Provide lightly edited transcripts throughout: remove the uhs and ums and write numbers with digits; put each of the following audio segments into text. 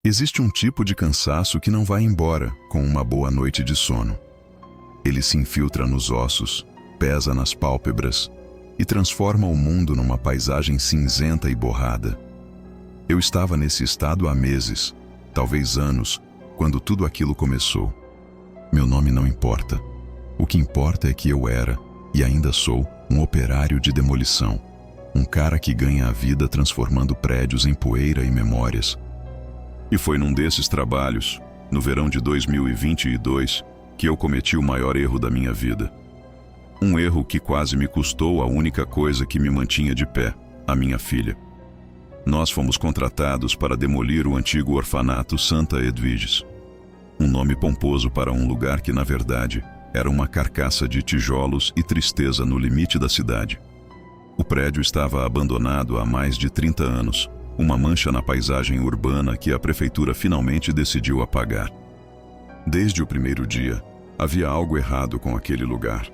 Existe um tipo de cansaço que não vai embora com uma boa noite de sono. Ele se infiltra nos ossos, pesa nas pálpebras e transforma o mundo numa paisagem cinzenta e borrada. Eu estava nesse estado há meses, talvez anos, quando tudo aquilo começou. Meu nome não importa. O que importa é que eu era, e ainda sou, um operário de demolição. Um cara que ganha a vida transformando prédios em poeira e memórias. E foi num desses trabalhos, no verão de 2022, que eu cometi o maior erro da minha vida. Um erro que quase me custou a única coisa que me mantinha de pé, a minha filha. Nós fomos contratados para demolir o antigo orfanato Santa Edviges. Um nome pomposo para um lugar que, na verdade, era uma carcaça de tijolos e tristeza no limite da cidade. O prédio estava abandonado há mais de 30 anos, uma mancha na paisagem urbana que a prefeitura finalmente decidiu apagar. Desde o primeiro dia, havia algo errado com aquele lugar.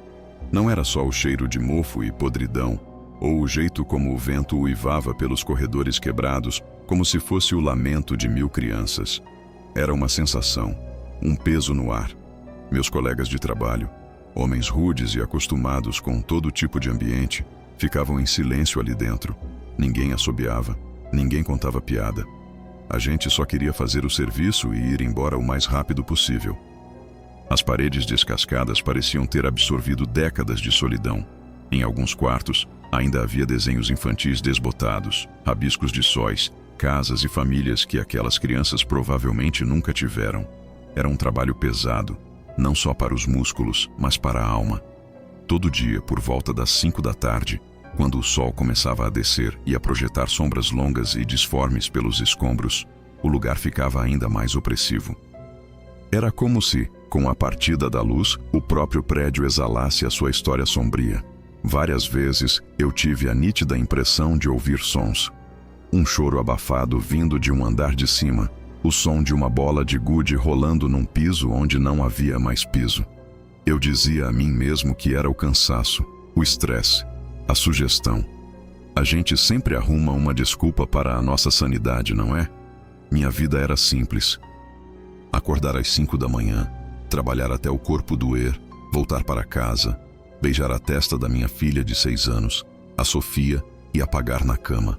Não era só o cheiro de mofo e podridão, ou o jeito como o vento uivava pelos corredores quebrados, como se fosse o lamento de 1000 crianças. Era uma sensação, um peso no ar. Meus colegas de trabalho, homens rudes e acostumados com todo tipo de ambiente, ficavam em silêncio ali dentro. Ninguém assobiava, ninguém contava piada. A gente só queria fazer o serviço e ir embora o mais rápido possível. As paredes descascadas pareciam ter absorvido décadas de solidão. Em alguns quartos, ainda havia desenhos infantis desbotados, rabiscos de sóis, casas e famílias que aquelas crianças provavelmente nunca tiveram. Era um trabalho pesado, não só para os músculos, mas para a alma. Todo dia, por volta das 5 da tarde, quando o sol começava a descer e a projetar sombras longas e disformes pelos escombros, o lugar ficava ainda mais opressivo. Era como se, com a partida da luz, o próprio prédio exalasse a sua história sombria. Várias vezes, eu tive a nítida impressão de ouvir sons. Um choro abafado vindo de um andar de cima, o som de uma bola de gude rolando num piso onde não havia mais piso. Eu dizia a mim mesmo que era o cansaço, o estresse, a sugestão. A gente sempre arruma uma desculpa para a nossa sanidade, não é? Minha vida era simples. Acordar às 5 da manhã, trabalhar até o corpo doer, voltar para casa, beijar a testa da minha filha de 6 anos, a Sofia, e apagar na cama.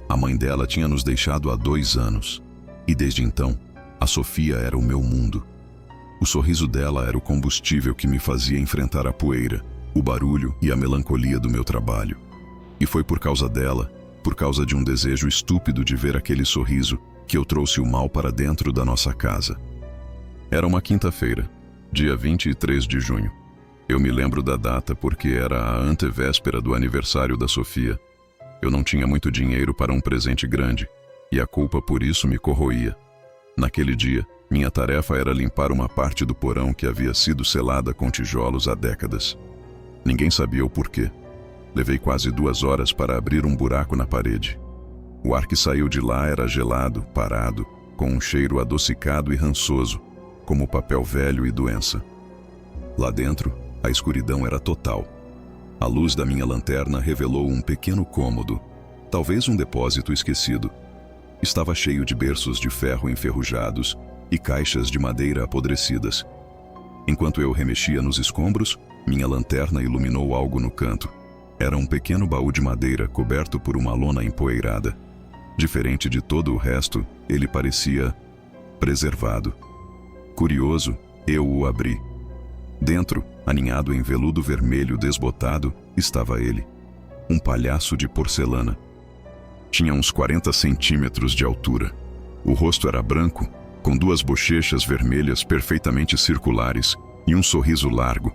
A mãe dela tinha nos deixado há 2 anos. E desde então, a Sofia era o meu mundo. O sorriso dela era o combustível que me fazia enfrentar a poeira, o barulho e a melancolia do meu trabalho. E foi por causa dela, por causa de um desejo estúpido de ver aquele sorriso, que eu trouxe o mal para dentro da nossa casa. Era uma quinta-feira, dia 23 de junho. Eu me lembro da data porque era a antevéspera do aniversário da Sofia. Eu não tinha muito dinheiro para um presente grande, e a culpa por isso me corroía. Naquele dia, minha tarefa era limpar uma parte do porão que havia sido selada com tijolos há décadas. Ninguém sabia o porquê. Levei quase 2 horas para abrir um buraco na parede. O ar que saiu de lá era gelado, parado, com um cheiro adocicado e rançoso, como papel velho e doença. Lá dentro, a escuridão era total. A luz da minha lanterna revelou um pequeno cômodo, talvez um depósito esquecido. Estava cheio de berços de ferro enferrujados e caixas de madeira apodrecidas. Enquanto eu remexia nos escombros, minha lanterna iluminou algo no canto. Era um pequeno baú de madeira coberto por uma lona empoeirada. Diferente de todo o resto, ele parecia preservado. Curioso, eu o abri. Dentro, aninhado em veludo vermelho desbotado, estava ele. Um palhaço de porcelana. Tinha uns 40 centímetros de altura. O rosto era branco, com 2 bochechas vermelhas perfeitamente circulares e um sorriso largo,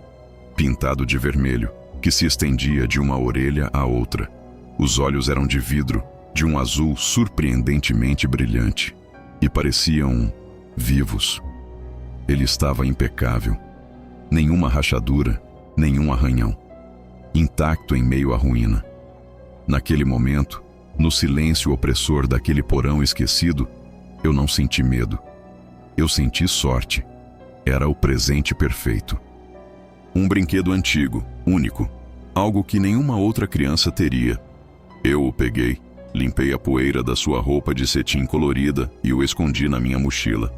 pintado de vermelho, que se estendia de uma orelha à outra. Os olhos eram de vidro, de um azul surpreendentemente brilhante, e pareciam vivos. Ele estava impecável. Nenhuma rachadura, nenhum arranhão. Intacto em meio à ruína. Naquele momento, no silêncio opressor daquele porão esquecido, eu não senti medo. Eu senti sorte. Era o presente perfeito. Um brinquedo antigo, único, algo que nenhuma outra criança teria. Eu o peguei, Limpei a poeira da sua roupa de cetim colorida e o escondi na minha mochila.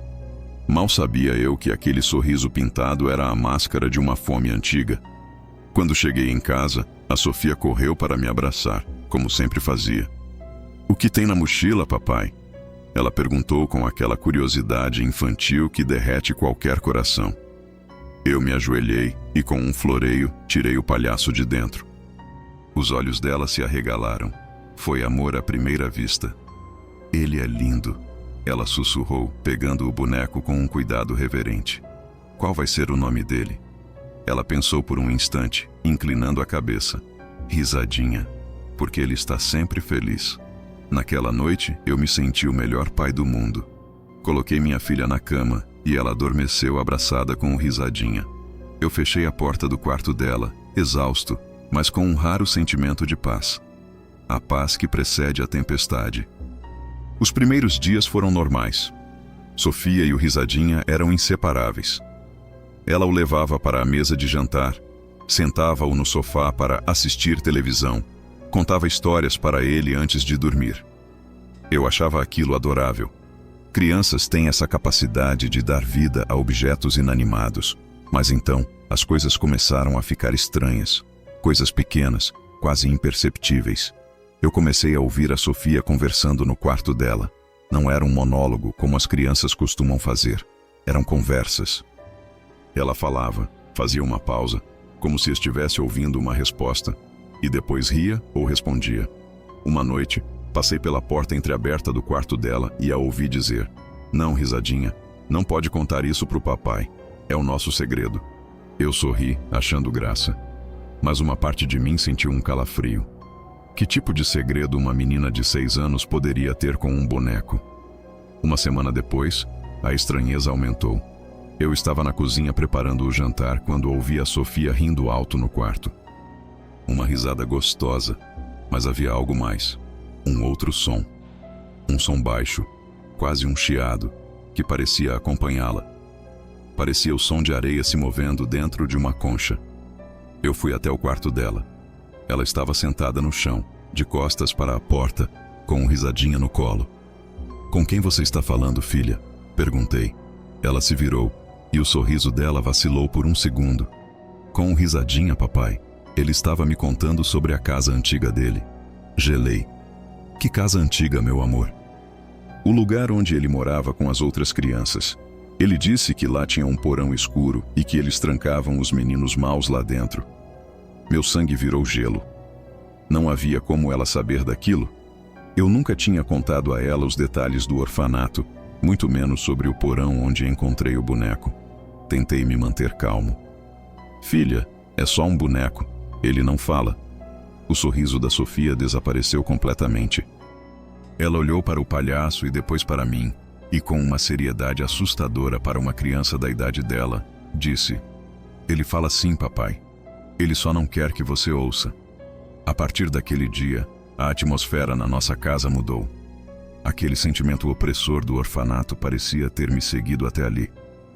Mal sabia eu que aquele sorriso pintado era a máscara de uma fome antiga. Quando cheguei em casa, a Sofia correu para me abraçar, como sempre fazia. "O que tem na mochila, papai?" Ela perguntou com aquela curiosidade infantil que derrete qualquer coração. Eu me ajoelhei e, com um floreio, tirei o palhaço de dentro. Os olhos dela se arregalaram. Foi amor à primeira vista. "Ele é lindo", ela sussurrou, pegando o boneco com um cuidado reverente. "Qual vai ser o nome dele?" Ela pensou por um instante, inclinando a cabeça. "Risadinha, porque ele está sempre feliz." Naquela noite, eu me senti o melhor pai do mundo. Coloquei minha filha na cama e ela adormeceu abraçada com o Risadinha. Eu fechei a porta do quarto dela, exausto, mas com um raro sentimento de paz. A paz que precede a tempestade. Os primeiros dias foram normais. Sofia e o Risadinha eram inseparáveis. Ela o levava para a mesa de jantar, sentava-o no sofá para assistir televisão, contava histórias para ele antes de dormir. Eu achava aquilo adorável. Crianças têm essa capacidade de dar vida a objetos inanimados. Mas então, as coisas começaram a ficar estranhas. Coisas pequenas, quase imperceptíveis. Eu comecei a ouvir a Sofia conversando no quarto dela. Não era um monólogo como as crianças costumam fazer. Eram conversas. Ela falava, fazia uma pausa, como se estivesse ouvindo uma resposta, e depois ria ou respondia. Uma noite, passei pela porta entreaberta do quarto dela e a ouvi dizer: "Não, Risadinha, não pode contar isso pro papai. É o nosso segredo." Eu sorri, achando graça. Mas uma parte de mim sentiu um calafrio. Que tipo de segredo uma menina de 6 anos poderia ter com um boneco? Uma semana depois, a estranheza aumentou. Eu estava na cozinha preparando o jantar quando ouvi a Sofia rindo alto no quarto. Uma risada gostosa, mas havia algo mais. Um outro som. Um som baixo, quase um chiado, que parecia acompanhá-la. Parecia o som de areia se movendo dentro de uma concha. Eu fui até o quarto dela. Ela estava sentada no chão, de costas para a porta, com um Risadinha no colo. "Com quem você está falando, filha?" perguntei. Ela se virou, e o sorriso dela vacilou por um segundo. "Com um Risadinha, papai. Ele estava me contando sobre a casa antiga dele." Gelei. "Que casa antiga, meu amor?" "O lugar onde ele morava com as outras crianças. Ele disse que lá tinha um porão escuro e que eles trancavam os meninos maus lá dentro." Meu sangue virou gelo. Não havia como ela saber daquilo. Eu nunca tinha contado a ela os detalhes do orfanato, muito menos sobre o porão onde encontrei o boneco. Tentei me manter calmo. "Filha, é só um boneco. Ele não fala." O sorriso da Sofia desapareceu completamente. Ela olhou para o palhaço e depois para mim, e com uma seriedade assustadora para uma criança da idade dela, disse: "Ele fala sim, papai. Ele só não quer que você ouça." A partir daquele dia, a atmosfera na nossa casa mudou. Aquele sentimento opressor do orfanato parecia ter me seguido até ali.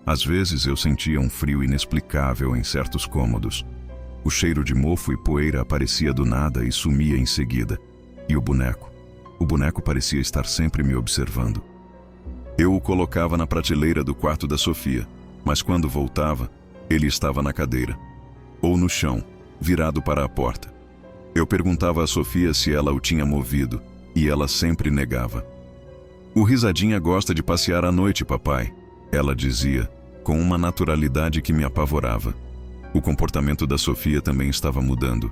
Às vezes eu sentia um frio inexplicável em certos cômodos. O cheiro de mofo e poeira aparecia do nada e sumia em seguida. E o boneco? O boneco parecia estar sempre me observando. Eu o colocava na prateleira do quarto da Sofia, mas quando voltava, ele estava na cadeira. Ou no chão, virado para a porta. Eu perguntava a Sofia se ela o tinha movido, e ela sempre negava. "O Risadinha gosta de passear à noite, papai," ela dizia, com uma naturalidade que me apavorava. O comportamento da Sofia também estava mudando.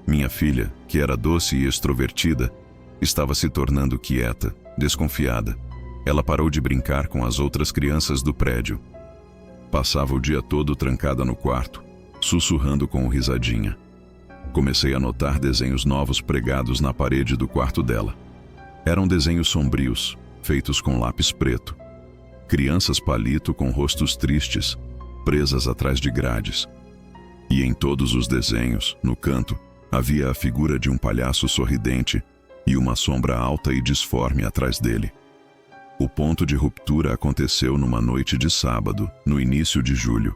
Minha filha, que era doce e extrovertida, estava se tornando quieta, desconfiada. Ela parou de brincar com as outras crianças do prédio. Passava o dia todo trancada no quarto, sussurrando com o Risadinha. Comecei a notar desenhos novos pregados na parede do quarto dela. Eram desenhos sombrios, feitos com lápis preto. Crianças palito com rostos tristes, presas atrás de grades. E em todos os desenhos, no canto, havia a figura de um palhaço sorridente e uma sombra alta e disforme atrás dele. O ponto de ruptura aconteceu numa noite de sábado, no início de julho.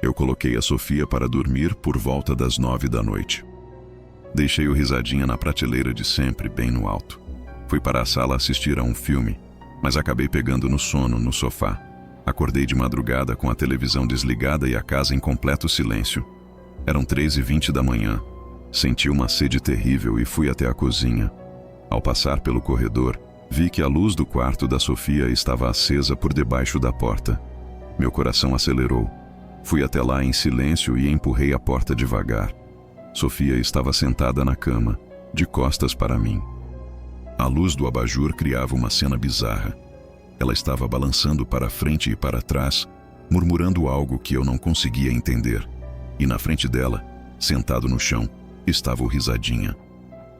Eu coloquei a Sofia para dormir por volta das 9 da noite. Deixei o Risadinha na prateleira de sempre, bem no alto. Fui para a sala assistir a um filme, mas acabei pegando no sono no sofá. Acordei de madrugada com a televisão desligada e a casa em completo silêncio. Eram 3h20 da manhã. Senti uma sede terrível e fui até a cozinha. Ao passar pelo corredor, vi que a luz do quarto da Sofia estava acesa por debaixo da porta. Meu coração acelerou. Fui até lá em silêncio e empurrei a porta devagar. Sofia estava sentada na cama, de costas para mim. A luz do abajur criava uma cena bizarra. Ela estava balançando para frente e para trás, murmurando algo que eu não conseguia entender. E na frente dela, sentado no chão, estava o Risadinha.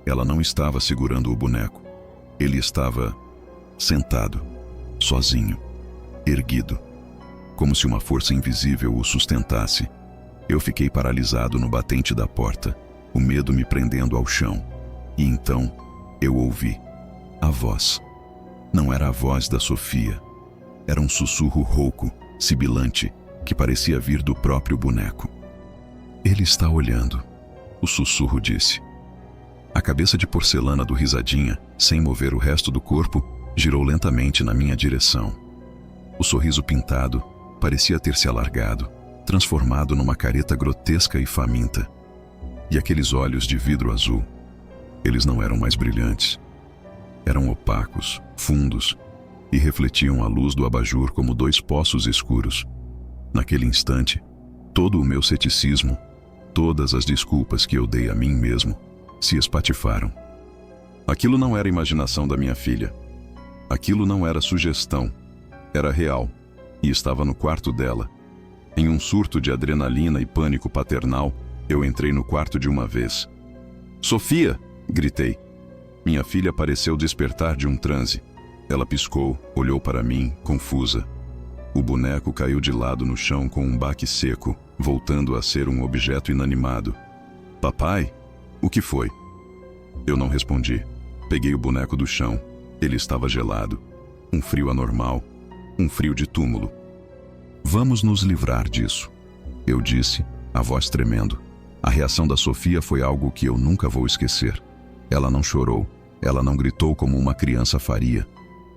Ela não estava segurando o boneco. Ele estava sentado, sozinho, erguido, como se uma força invisível o sustentasse. Eu fiquei paralisado no batente da porta, o medo me prendendo ao chão. E então, eu ouvi a voz. Não era a voz da Sofia. Era um sussurro rouco, sibilante, que parecia vir do próprio boneco. Ele está olhando, o sussurro disse. A cabeça de porcelana do Risadinha, sem mover o resto do corpo, girou lentamente na minha direção. O sorriso pintado parecia ter se alargado, transformado numa careta grotesca e faminta. E aqueles olhos de vidro azul, eles não eram mais brilhantes. Eram opacos, fundos, e refletiam a luz do abajur como dois poços escuros. Naquele instante, todo o meu ceticismo, todas as desculpas que eu dei a mim mesmo, se espatifaram. Aquilo não era imaginação da minha filha. Aquilo não era sugestão. Era real, e estava no quarto dela. Em um surto de adrenalina e pânico paternal, eu entrei no quarto de uma vez. "Sofia!" gritei. Minha filha pareceu despertar de um transe. Ela piscou, olhou para mim, confusa. O boneco caiu de lado no chão com um baque seco, voltando a ser um objeto inanimado. "Papai? O que foi?" Eu não respondi. Peguei o boneco do chão. Ele estava gelado. Um frio anormal. Um frio de túmulo. "Vamos nos livrar disso", eu disse, a voz tremendo. A reação da Sofia foi algo que eu nunca vou esquecer. Ela não chorou. Ela não gritou como uma criança faria.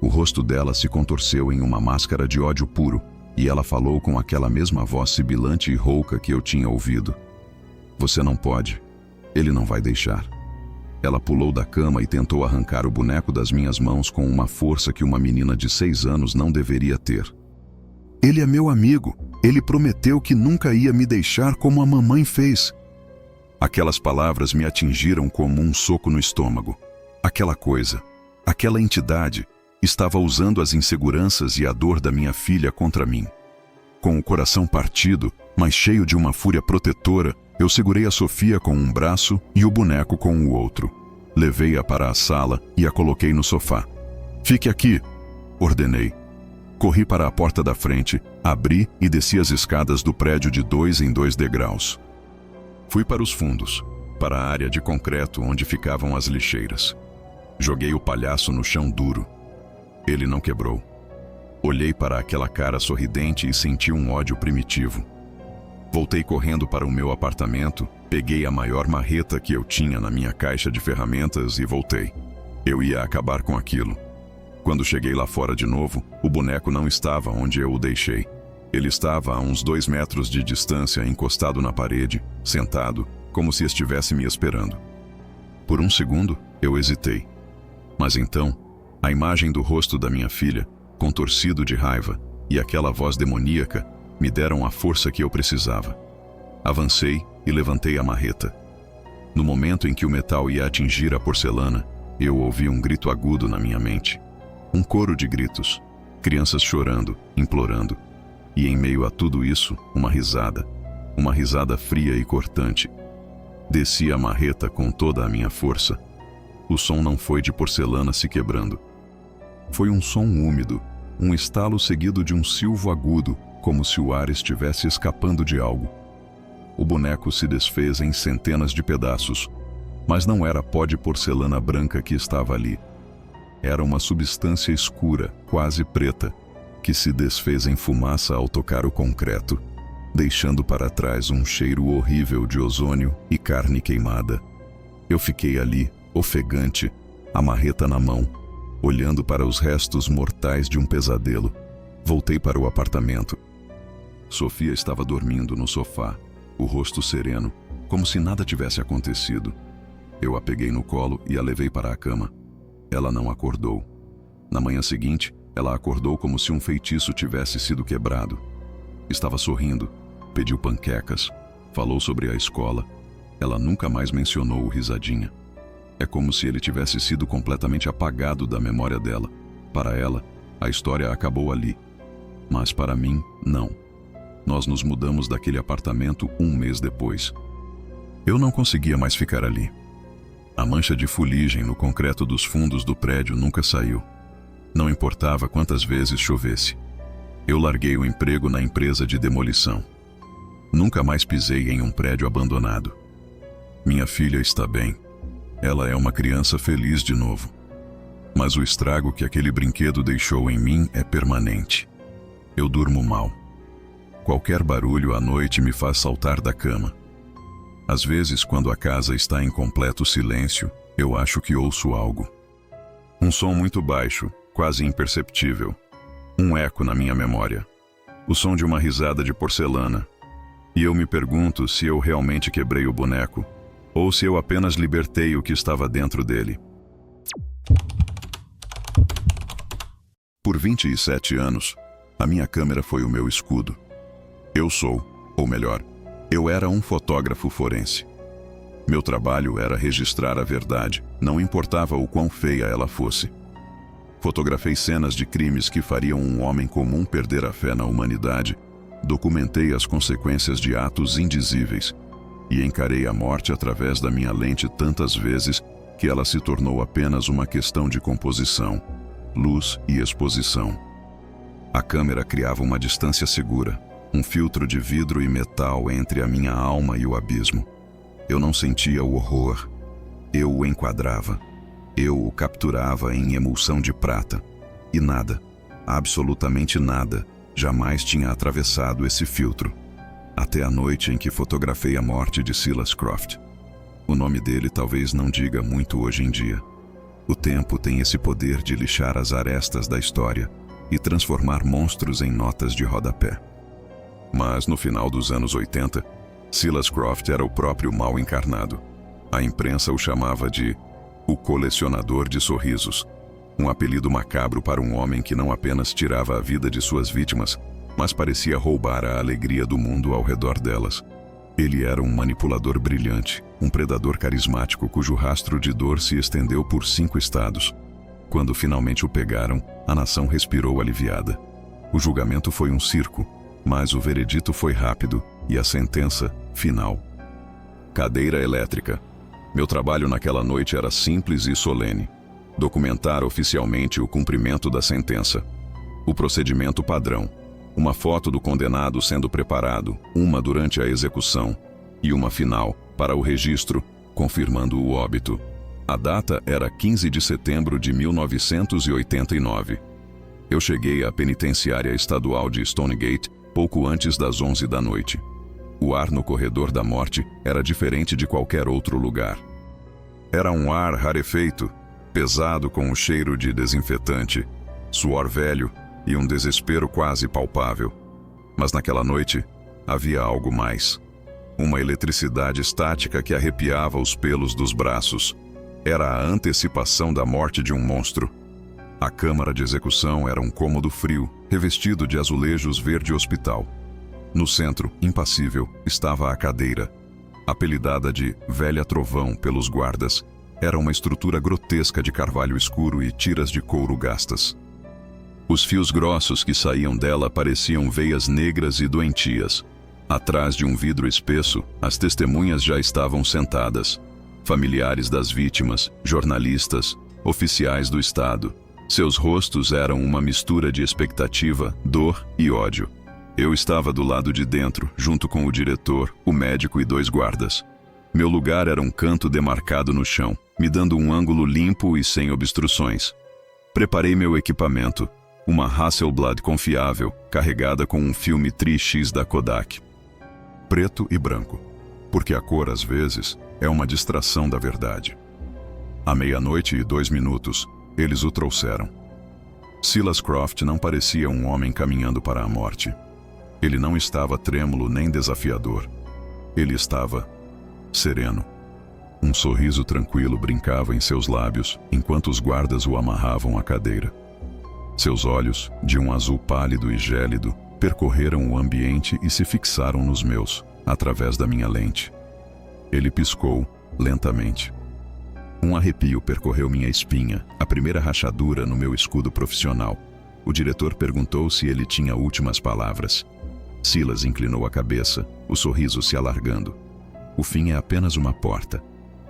O rosto dela se contorceu em uma máscara de ódio puro, e ela falou com aquela mesma voz sibilante e rouca que eu tinha ouvido. "Você não pode. Ele não vai deixar." Ela pulou da cama e tentou arrancar o boneco das minhas mãos com uma força que uma menina de 6 anos não deveria ter. "Ele é meu amigo. Ele prometeu que nunca ia me deixar como a mamãe fez." Aquelas palavras me atingiram como um soco no estômago. Aquela coisa, aquela entidade, estava usando as inseguranças e a dor da minha filha contra mim. Com o coração partido, mas cheio de uma fúria protetora, eu segurei a Sofia com um braço e o boneco com o outro. Levei-a para a sala e a coloquei no sofá. "Fique aqui", ordenei. Corri para a porta da frente, abri e desci as escadas do prédio de 2 em 2 degraus. Fui para os fundos, para a área de concreto onde ficavam as lixeiras. Joguei o palhaço no chão duro. Ele não quebrou. Olhei para aquela cara sorridente e senti um ódio primitivo. Voltei correndo para o meu apartamento, peguei a maior marreta que eu tinha na minha caixa de ferramentas e voltei. Eu ia acabar com aquilo. Quando cheguei lá fora de novo, o boneco não estava onde eu o deixei. Ele estava a uns 2 metros de distância, encostado na parede, sentado, como se estivesse me esperando. Por um segundo, eu hesitei. Mas então, a imagem do rosto da minha filha, contorcido de raiva, e aquela voz demoníaca, me deram a força que eu precisava. Avancei e levantei a marreta. No momento em que o metal ia atingir a porcelana, eu ouvi um grito agudo na minha mente. Um coro de gritos, crianças chorando, implorando. E em meio a tudo isso, uma risada fria e cortante. Desci a marreta com toda a minha força. O som não foi de porcelana se quebrando. Foi um som úmido, um estalo seguido de um silvo agudo, como se o ar estivesse escapando de algo. O boneco se desfez em centenas de pedaços, mas não era pó de porcelana branca que estava ali. Era uma substância escura, quase preta, que se desfez em fumaça ao tocar o concreto, deixando para trás um cheiro horrível de ozônio e carne queimada. Eu fiquei ali, ofegante, a marreta na mão, olhando para os restos mortais de um pesadelo. Voltei para o apartamento. Sofia estava dormindo no sofá, o rosto sereno, como se nada tivesse acontecido. Eu a peguei no colo e a levei para a cama. Ela não acordou. Na manhã seguinte, ela acordou como se um feitiço tivesse sido quebrado. Estava sorrindo, pediu panquecas, falou sobre a escola. Ela nunca mais mencionou o Risadinha. É como se ele tivesse sido completamente apagado da memória dela. Para ela, a história acabou ali. Mas para mim, não. Nós nos mudamos daquele apartamento um mês depois. Eu não conseguia mais ficar ali. A mancha de fuligem no concreto dos fundos do prédio nunca saiu. Não importava quantas vezes chovesse. Eu larguei o emprego na empresa de demolição. Nunca mais pisei em um prédio abandonado. Minha filha está bem. Ela é uma criança feliz de novo. Mas o estrago que aquele brinquedo deixou em mim é permanente. Eu durmo mal. Qualquer barulho à noite me faz saltar da cama. Às vezes, quando a casa está em completo silêncio, eu acho que ouço algo. Um som muito baixo, quase imperceptível. Um eco na minha memória. O som de uma risada de porcelana. E eu me pergunto se eu realmente quebrei o boneco, ou se eu apenas libertei o que estava dentro dele. Por 27 anos, a minha câmera foi o meu escudo. Eu sou, ou melhor, eu era um fotógrafo forense. Meu trabalho era registrar a verdade, não importava o quão feia ela fosse. Fotografei cenas de crimes que fariam um homem comum perder a fé na humanidade, documentei as consequências de atos indizíveis e encarei a morte através da minha lente tantas vezes que ela se tornou apenas uma questão de composição, luz e exposição. A câmera criava uma distância segura, um filtro de vidro e metal entre a minha alma e o abismo. Eu não sentia o horror, eu o enquadrava. Eu o capturava em emulsão de prata. E nada, absolutamente nada, jamais tinha atravessado esse filtro. Até a noite em que fotografei a morte de Silas Croft. O nome dele talvez não diga muito hoje em dia. O tempo tem esse poder de lixar as arestas da história e transformar monstros em notas de rodapé. Mas no final dos anos 80, Silas Croft era o próprio mal encarnado. A imprensa o chamava de o colecionador de sorrisos, um apelido macabro para um homem que não apenas tirava a vida de suas vítimas, mas parecia roubar a alegria do mundo ao redor delas. Ele era um manipulador brilhante, um predador carismático cujo rastro de dor se estendeu por 5 estados. Quando finalmente o pegaram, a nação respirou aliviada. O julgamento foi um circo, mas o veredito foi rápido e a sentença, final. Cadeira elétrica. Meu trabalho naquela noite era simples e solene. Documentar oficialmente o cumprimento da sentença. O procedimento padrão. Uma foto do condenado sendo preparado, uma durante a execução e uma final para o registro, confirmando o óbito. A data era 15 de setembro de 1989. Eu cheguei à penitenciária estadual de Stonegate pouco antes das 11 da noite. O ar no corredor da morte era diferente de qualquer outro lugar. Era um ar rarefeito, pesado com o cheiro de desinfetante, suor velho e um desespero quase palpável. Mas naquela noite, havia algo mais. Uma eletricidade estática que arrepiava os pelos dos braços. Era a antecipação da morte de um monstro. A câmara de execução era um cômodo frio, revestido de azulejos verde hospital. No centro, impassível, estava a cadeira. Apelidada de Velha Trovão pelos guardas, era uma estrutura grotesca de carvalho escuro e tiras de couro gastas. Os fios grossos que saíam dela pareciam veias negras e doentias. Atrás de um vidro espesso, as testemunhas já estavam sentadas. Familiares das vítimas, jornalistas, oficiais do Estado. Seus rostos eram uma mistura de expectativa, dor e ódio. Eu estava do lado de dentro, junto com o diretor, o médico e 2 guardas. Meu lugar era um canto demarcado no chão, me dando um ângulo limpo e sem obstruções. Preparei meu equipamento, uma Hasselblad confiável, carregada com um filme Tri-X da Kodak. Preto e branco, porque a cor, às vezes, é uma distração da verdade. À 00:02, Eles o trouxeram. Silas Croft não parecia um homem caminhando para a morte. Ele não estava trêmulo nem desafiador. Ele estava sereno. Um sorriso tranquilo brincava em seus lábios enquanto os guardas o amarravam à cadeira. Seus olhos, de um azul pálido e gélido, percorreram o ambiente e se fixaram nos meus, através da minha lente. Ele piscou, lentamente. Um arrepio percorreu minha espinha, a primeira rachadura no meu escudo profissional. O diretor perguntou se ele tinha últimas palavras. Silas inclinou a cabeça, o sorriso se alargando. O fim é apenas uma porta.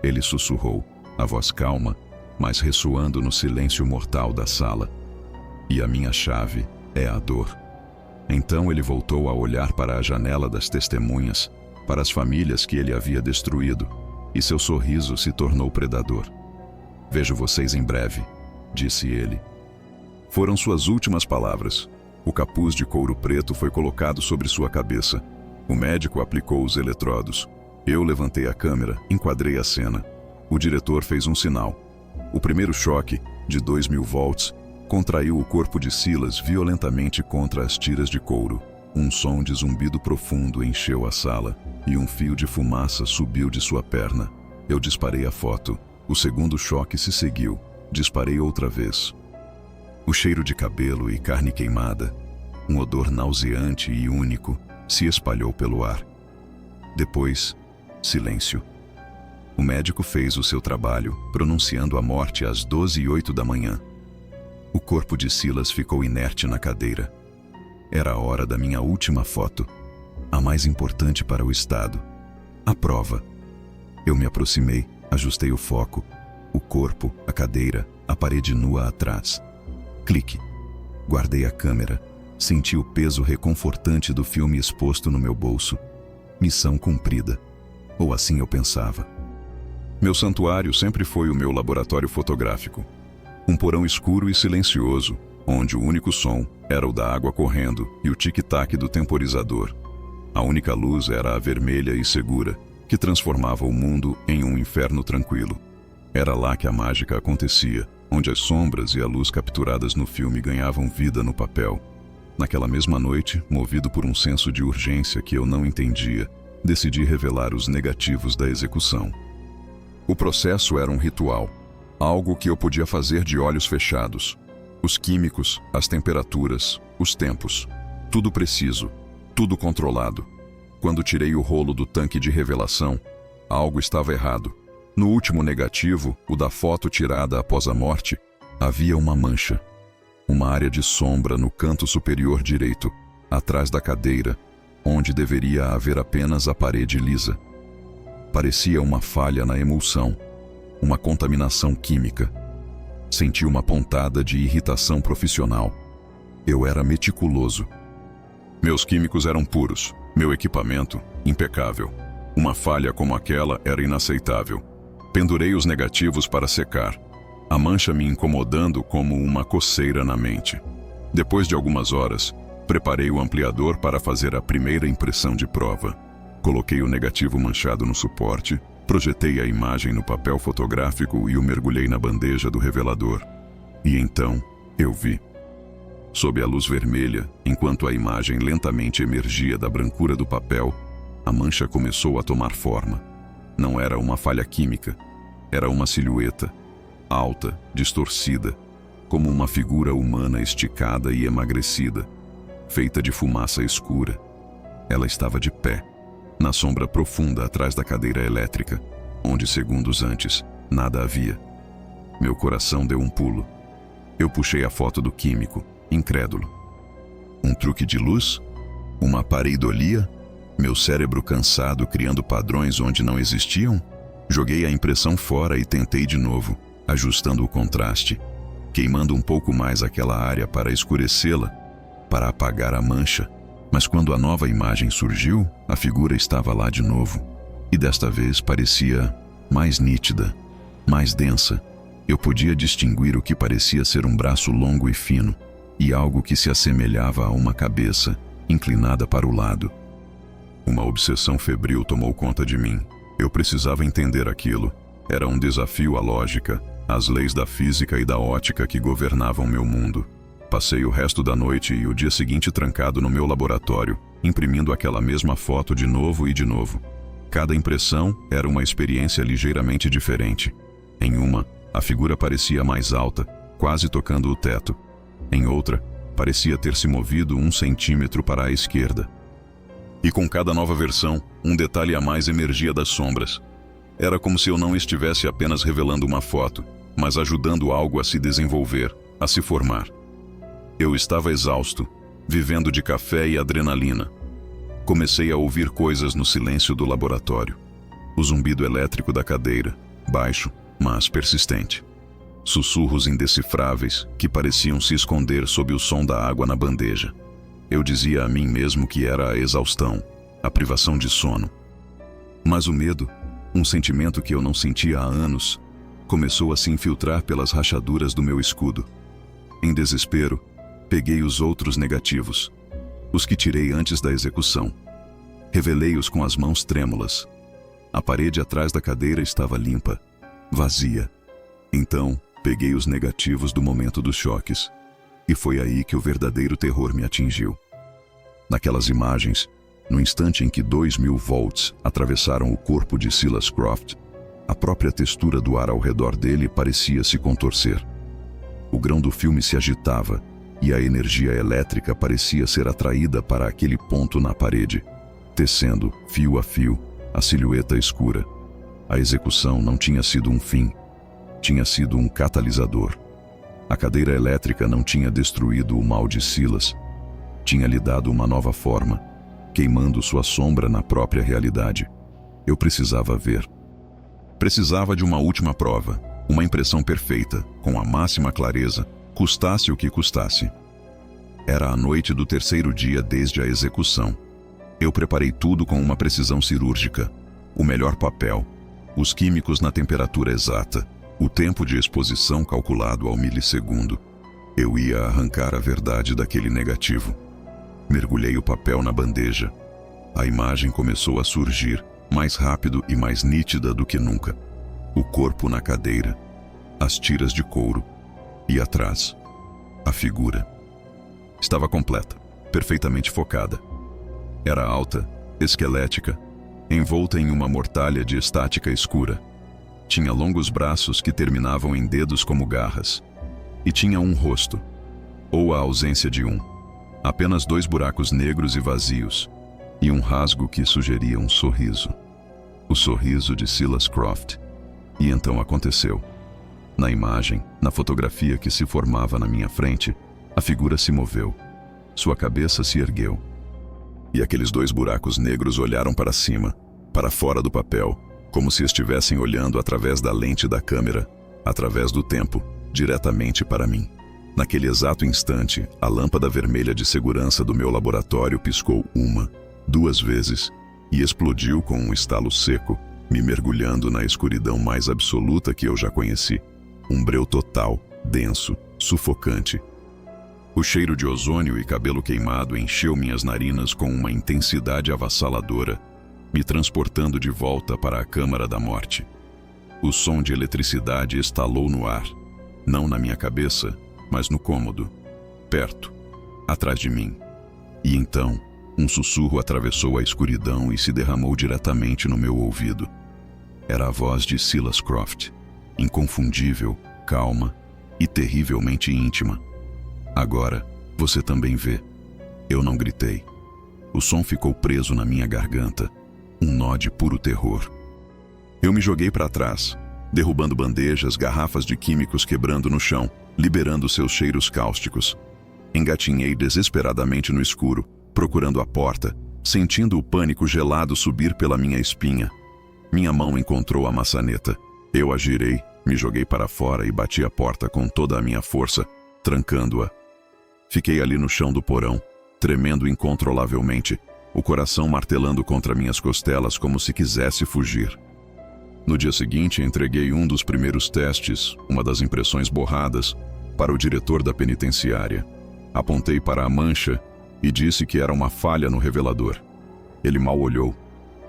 Ele sussurrou, a voz calma, mas ressoando no silêncio mortal da sala. E a minha chave é a dor. Então ele voltou a olhar para a janela das testemunhas, para as famílias que ele havia destruído, e seu sorriso se tornou predador. Vejo vocês em breve, disse ele. Foram suas últimas palavras. O capuz de couro preto foi colocado sobre sua cabeça. O médico aplicou os eletrodos. Eu levantei a câmera, enquadrei a cena. O diretor fez um sinal. O primeiro choque, de 2000 volts, contraiu o corpo de Silas violentamente contra as tiras de couro. Um som de zumbido profundo encheu a sala, e um fio de fumaça subiu de sua perna. Eu disparei a foto. O segundo choque se seguiu. Disparei outra vez. O cheiro de cabelo e carne queimada, um odor nauseante e único, se espalhou pelo ar. Depois, silêncio. O médico fez o seu trabalho, pronunciando a morte às 12h08 da manhã. O corpo de Silas ficou inerte na cadeira. Era a hora da minha última foto, a mais importante para o Estado. A prova. Eu me aproximei, ajustei o foco, o corpo, a cadeira, a parede nua atrás. Clique. Guardei a câmera. Senti o peso reconfortante do filme exposto no meu bolso. Missão cumprida. Ou assim eu pensava. Meu santuário sempre foi o meu laboratório fotográfico. Um porão escuro e silencioso, onde o único som era o da água correndo e o tic-tac do temporizador. A única luz era a vermelha e segura, que transformava o mundo em um inferno tranquilo. Era lá que a mágica acontecia, onde as sombras e a luz capturadas no filme ganhavam vida no papel. Naquela mesma noite, movido por um senso de urgência que eu não entendia, decidi revelar os negativos da execução. O processo era um ritual, algo que eu podia fazer de olhos fechados. Os químicos, as temperaturas, os tempos, tudo preciso, tudo controlado. Quando tirei o rolo do tanque de revelação, algo estava errado. No último negativo, o da foto tirada após a morte, havia uma mancha. Uma área de sombra no canto superior direito, atrás da cadeira, onde deveria haver apenas a parede lisa. Parecia uma falha na emulsão, uma contaminação química. Senti uma pontada de irritação profissional. Eu era meticuloso. Meus químicos eram puros, meu equipamento impecável. Uma falha como aquela era inaceitável. Pendurei os negativos para secar, a mancha me incomodando como uma coceira na mente. Depois de algumas horas, preparei o ampliador para fazer a primeira impressão de prova. Coloquei o negativo manchado no suporte, projetei a imagem no papel fotográfico e o mergulhei na bandeja do revelador. E então, eu vi. Sob a luz vermelha, enquanto a imagem lentamente emergia da brancura do papel, a mancha começou a tomar forma. Não era uma falha química, era uma silhueta, alta, distorcida, como uma figura humana esticada e emagrecida, feita de fumaça escura. Ela estava de pé, na sombra profunda atrás da cadeira elétrica, onde segundos antes nada havia. Meu coração deu um pulo. Eu puxei a foto do químico, incrédulo. Um truque de luz? Uma pareidolia? Meu cérebro cansado criando padrões onde não existiam? Joguei a impressão fora e tentei de novo, ajustando o contraste, queimando um pouco mais aquela área para escurecê-la, para apagar a mancha. Mas quando a nova imagem surgiu, a figura estava lá de novo. E desta vez parecia mais nítida, mais densa. Eu podia distinguir o que parecia ser um braço longo e fino, e algo que se assemelhava a uma cabeça, inclinada para o lado. Uma obsessão febril tomou conta de mim. Eu precisava entender aquilo. Era um desafio à lógica, as leis da física e da ótica que governavam meu mundo. Passei o resto da noite e o dia seguinte trancado no meu laboratório, imprimindo aquela mesma foto de novo e de novo. Cada impressão era uma experiência ligeiramente diferente. Em uma, a figura parecia mais alta, quase tocando o teto. Em outra, parecia ter se movido 1 centímetro para a esquerda. E com cada nova versão, um detalhe a mais emergia das sombras. Era como se eu não estivesse apenas revelando uma foto, mas ajudando algo a se desenvolver, a se formar. Eu estava exausto, vivendo de café e adrenalina. Comecei a ouvir coisas no silêncio do laboratório. O zumbido elétrico da cadeira, baixo, mas persistente. Sussurros indecifráveis que pareciam se esconder sob o som da água na bandeja. Eu dizia a mim mesmo que era a exaustão, a privação de sono. Mas o medo, um sentimento que eu não sentia há anos, começou a se infiltrar pelas rachaduras do meu escudo. Em desespero, peguei os outros negativos, os que tirei antes da execução. Revelei-os com as mãos trêmulas. A parede atrás da cadeira estava limpa, vazia. Então, peguei os negativos do momento dos choques. E foi aí que o verdadeiro terror me atingiu. Naquelas imagens, no instante em que 2000 volts atravessaram o corpo de Silas Croft, a própria textura do ar ao redor dele parecia se contorcer. O grão do filme se agitava e a energia elétrica parecia ser atraída para aquele ponto na parede, tecendo, fio a fio, a silhueta escura. A execução não tinha sido um fim, tinha sido um catalisador. A cadeira elétrica não tinha destruído o mal de Silas, tinha lhe dado uma nova forma, queimando sua sombra na própria realidade. Eu precisava ver. Precisava de uma última prova, uma impressão perfeita, com a máxima clareza, custasse o que custasse. Era a noite do terceiro dia desde a execução. Eu preparei tudo com uma precisão cirúrgica. O melhor papel, os químicos na temperatura exata, o tempo de exposição calculado ao milissegundo. Eu ia arrancar a verdade daquele negativo. Mergulhei o papel na bandeja. A imagem começou a surgir, mais rápido e mais nítida do que nunca. O corpo na cadeira, as tiras de couro, e atrás, a figura. Estava completa, perfeitamente focada. Era alta, esquelética, envolta em uma mortalha de estática escura. Tinha longos braços que terminavam em dedos como garras. E tinha um rosto, ou a ausência de um. Apenas 2 buracos negros e vazios, e um rasgo que sugeria um sorriso. O sorriso de Silas Croft. E então aconteceu. Na imagem, na fotografia que se formava na minha frente, a figura se moveu. Sua cabeça se ergueu. E aqueles 2 buracos negros olharam para cima, para fora do papel, como se estivessem olhando através da lente da câmera, através do tempo, diretamente para mim. Naquele exato instante, a lâmpada vermelha de segurança do meu laboratório piscou 1, 2 vezes e explodiu com um estalo seco, me mergulhando na escuridão mais absoluta que eu já conheci. Um breu total, denso, sufocante. O cheiro de ozônio e cabelo queimado encheu minhas narinas com uma intensidade avassaladora, me transportando de volta para a Câmara da Morte. O som de eletricidade estalou no ar, não na minha cabeça, mas no cômodo, perto, atrás de mim. E então, um sussurro atravessou a escuridão e se derramou diretamente no meu ouvido. Era a voz de Silas Croft, inconfundível, calma e terrivelmente íntima. Agora, você também vê. Eu não gritei. O som ficou preso na minha garganta, um nó de puro terror. Eu me joguei para trás, derrubando bandejas, garrafas de químicos quebrando no chão, liberando seus cheiros cáusticos. Engatinhei desesperadamente no escuro, procurando a porta, sentindo o pânico gelado subir pela minha espinha. Minha mão encontrou a maçaneta. Eu a girei, me joguei para fora e bati a porta com toda a minha força, trancando-a. Fiquei ali no chão do porão, tremendo incontrolavelmente, o coração martelando contra minhas costelas como se quisesse fugir. No dia seguinte, entreguei um dos primeiros testes, uma das impressões borradas, para o diretor da penitenciária. Apontei para a mancha e disse que era uma falha no revelador. Ele mal olhou.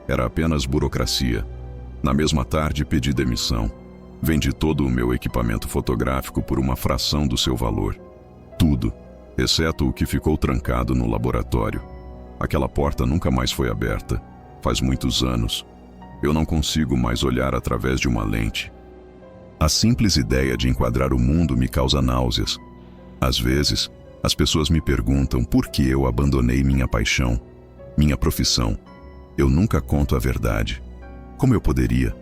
Era apenas burocracia. Na mesma tarde, pedi demissão. Vendi todo o meu equipamento fotográfico por uma fração do seu valor. Tudo, exceto o que ficou trancado no laboratório. Aquela porta nunca mais foi aberta. Faz muitos anos. Eu não consigo mais olhar através de uma lente. A simples ideia de enquadrar o mundo me causa náuseas. Às vezes, as pessoas me perguntam por que eu abandonei minha paixão, minha profissão. Eu nunca conto a verdade. Como eu poderia?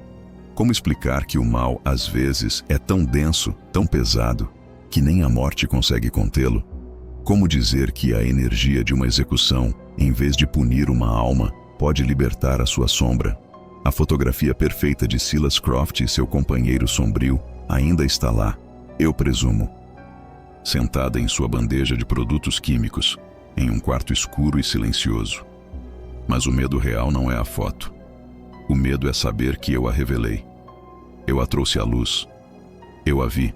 Como explicar que o mal, às vezes, é tão denso, tão pesado, que nem a morte consegue contê-lo? Como dizer que a energia de uma execução, em vez de punir uma alma, pode libertar a sua sombra? A fotografia perfeita de Silas Croft e seu companheiro sombrio ainda está lá, eu presumo. Sentada em sua bandeja de produtos químicos, em um quarto escuro e silencioso. Mas o medo real não é a foto. O medo é saber que eu a revelei. Eu a trouxe à luz. Eu a vi.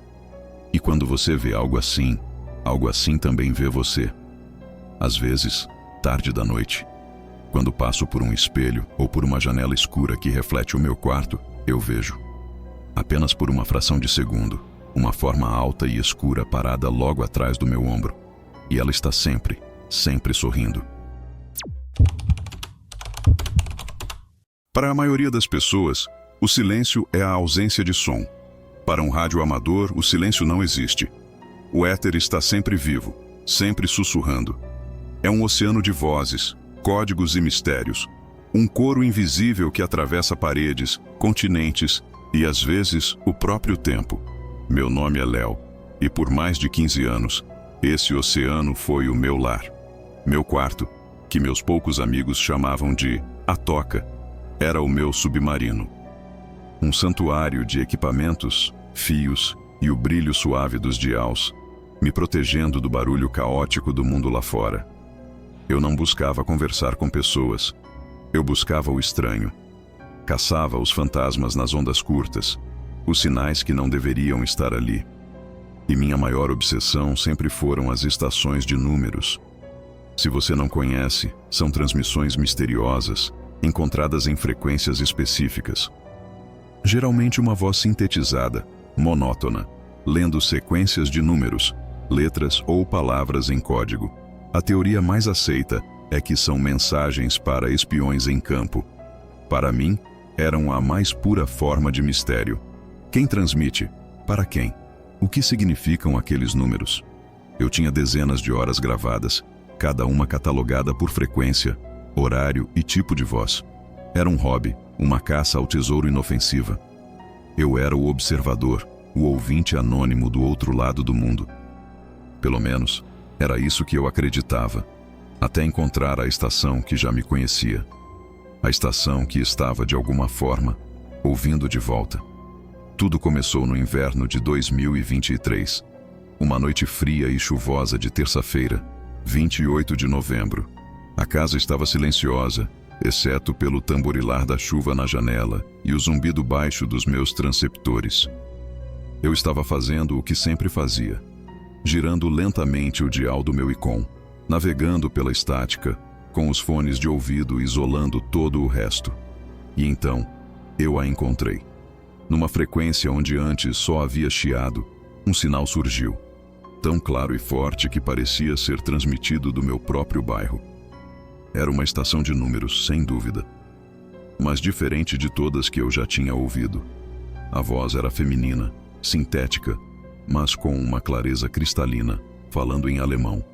E quando você vê algo assim também vê você. Às vezes, tarde da noite, quando passo por um espelho ou por uma janela escura que reflete o meu quarto, eu vejo, apenas por uma fração de segundo, uma forma alta e escura parada logo atrás do meu ombro. E ela está sempre, sempre sorrindo. Para a maioria das pessoas, o silêncio é a ausência de som. Para um rádio amador, o silêncio não existe. O éter está sempre vivo, sempre sussurrando. É um oceano de vozes, códigos e mistérios. Um coro invisível que atravessa paredes, continentes e, às vezes, o próprio tempo. Meu nome é Léo, e por mais de 15 anos, esse oceano foi o meu lar. Meu quarto, que meus poucos amigos chamavam de A Toca, era o meu submarino. Um santuário de equipamentos, fios e o brilho suave dos dials, me protegendo do barulho caótico do mundo lá fora. Eu não buscava conversar com pessoas. Eu buscava o estranho. Caçava os fantasmas nas ondas curtas, os sinais que não deveriam estar ali. E minha maior obsessão sempre foram as estações de números. Se você não conhece, são transmissões misteriosas, encontradas em frequências específicas. Geralmente uma voz sintetizada, monótona, lendo sequências de números, letras ou palavras em código. A teoria mais aceita é que são mensagens para espiões em campo. Para mim, eram a mais pura forma de mistério. Quem transmite? Para quem? O que significam aqueles números? Eu tinha dezenas de horas gravadas, cada uma catalogada por frequência, horário e tipo de voz. Era um hobby, uma caça ao tesouro inofensiva. Eu era o observador, o ouvinte anônimo do outro lado do mundo. Pelo menos, era isso que eu acreditava, até encontrar a estação que já me conhecia. A estação que estava, de alguma forma, ouvindo de volta. Tudo começou no inverno de 2023. Uma noite fria e chuvosa de terça-feira, 28 de novembro. A casa estava silenciosa, exceto pelo tamborilar da chuva na janela e o zumbido baixo dos meus transceptores. Eu estava fazendo o que sempre fazia, girando lentamente o dial do meu Icon, navegando pela estática, com os fones de ouvido isolando todo o resto. E então, eu a encontrei. Numa frequência onde antes só havia chiado, um sinal surgiu, tão claro e forte que parecia ser transmitido do meu próprio bairro. Era uma estação de números, sem dúvida, mas diferente de todas que eu já tinha ouvido. A voz era feminina, sintética, mas com uma clareza cristalina, falando em alemão.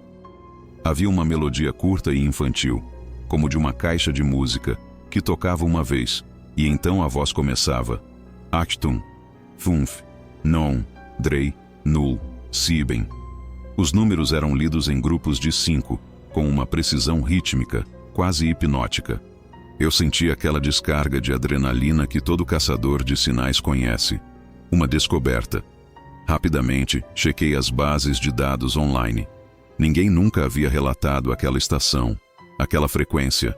Havia uma melodia curta e infantil, como de uma caixa de música, que tocava uma vez, e então a voz começava: Achtung, 5, 9, 3, 0, 7. Os números eram lidos em grupos de 5, com uma precisão rítmica, quase hipnótica. Eu senti aquela descarga de adrenalina que todo caçador de sinais conhece. Uma descoberta. Rapidamente, chequei as bases de dados online. Ninguém nunca havia relatado aquela estação, aquela frequência.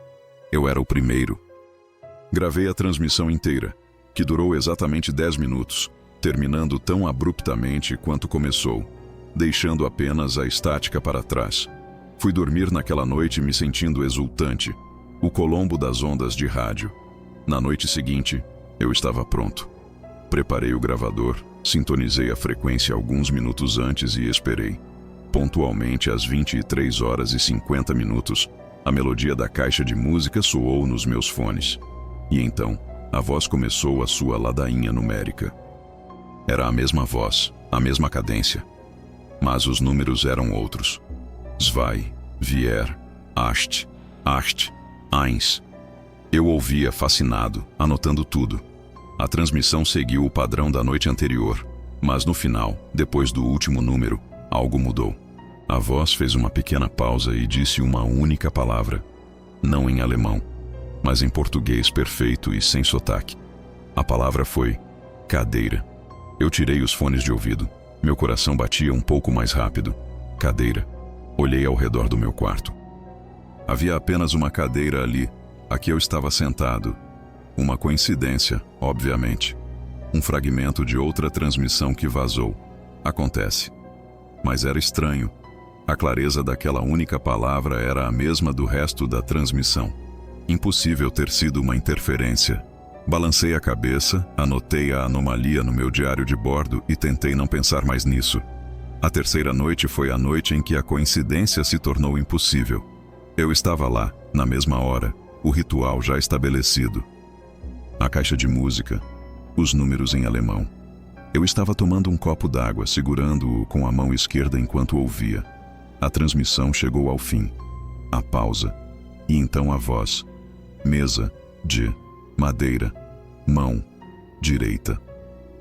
Eu era o primeiro. Gravei a transmissão inteira, que durou exatamente 10 minutos, terminando tão abruptamente quanto começou, deixando apenas a estática para trás. Fui dormir naquela noite me sentindo exultante, o Colombo das ondas de rádio. Na noite seguinte, eu estava pronto. Preparei o gravador, sintonizei a frequência alguns minutos antes e esperei. Pontualmente às 23h50, a melodia da caixa de música soou nos meus fones. E então, a voz começou a sua ladainha numérica. Era a mesma voz, a mesma cadência. Mas os números eram outros. Zwei, vier, acht, eins. Eu ouvia fascinado, anotando tudo. A transmissão seguiu o padrão da noite anterior, mas no final, depois do último número, algo mudou. A voz fez uma pequena pausa e disse uma única palavra, não em alemão, mas em português perfeito e sem sotaque. A palavra foi cadeira. Eu tirei os fones de ouvido. Meu coração batia um pouco mais rápido. Cadeira. Olhei ao redor do meu quarto. Havia apenas uma cadeira ali, a que eu estava sentado. Uma coincidência, obviamente. Um fragmento de outra transmissão que vazou. Acontece. Mas era estranho. A clareza daquela única palavra era a mesma do resto da transmissão. Impossível ter sido uma interferência. Balancei a cabeça, anotei a anomalia no meu diário de bordo e tentei não pensar mais nisso. A terceira noite foi a noite em que a coincidência se tornou impossível. Eu estava lá, na mesma hora, o ritual já estabelecido. A caixa de música, os números em alemão. Eu estava tomando um copo d'água, segurando-o com a mão esquerda enquanto ouvia. A transmissão chegou ao fim. A pausa. E então a voz. Mesa, de, madeira, mão, direita.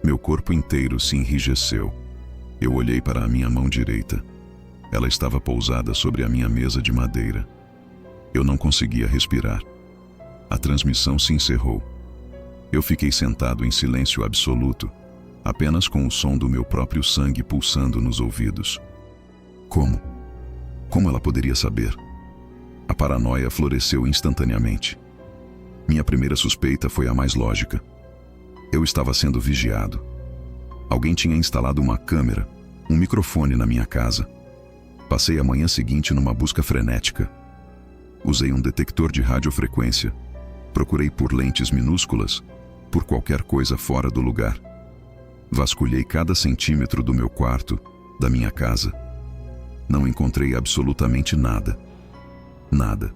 Meu corpo inteiro se enrijeceu. Eu olhei para a minha mão direita. Ela estava pousada sobre a minha mesa de madeira. Eu não conseguia respirar. A transmissão se encerrou. Eu fiquei sentado em silêncio absoluto, apenas com o som do meu próprio sangue pulsando nos ouvidos. Como? Como ela poderia saber? A paranoia floresceu instantaneamente. Minha primeira suspeita foi a mais lógica. Eu estava sendo vigiado. Alguém tinha instalado uma câmera, um microfone na minha casa. Passei a manhã seguinte numa busca frenética. Usei um detector de radiofrequência. Procurei por lentes minúsculas, por qualquer coisa fora do lugar. Vasculhei cada centímetro do meu quarto, da minha casa. Não encontrei absolutamente nada. Nada.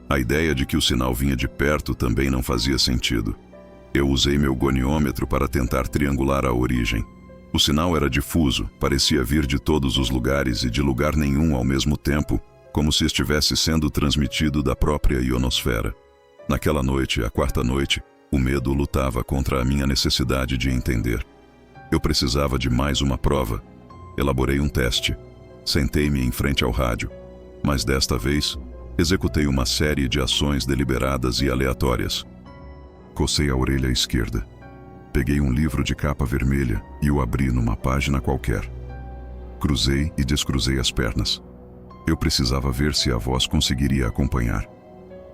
A ideia de que o sinal vinha de perto também não fazia sentido. Eu usei meu goniômetro para tentar triangular a origem. O sinal era difuso, parecia vir de todos os lugares e de lugar nenhum ao mesmo tempo, como se estivesse sendo transmitido da própria ionosfera. Naquela noite, a quarta noite, o medo lutava contra a minha necessidade de entender. Eu precisava de mais uma prova. Elaborei um teste. Sentei-me em frente ao rádio. Mas desta vez, executei uma série de ações deliberadas e aleatórias. Cocei a orelha esquerda. Peguei um livro de capa vermelha e o abri numa página qualquer. Cruzei e descruzei as pernas. Eu precisava ver se a voz conseguiria acompanhar.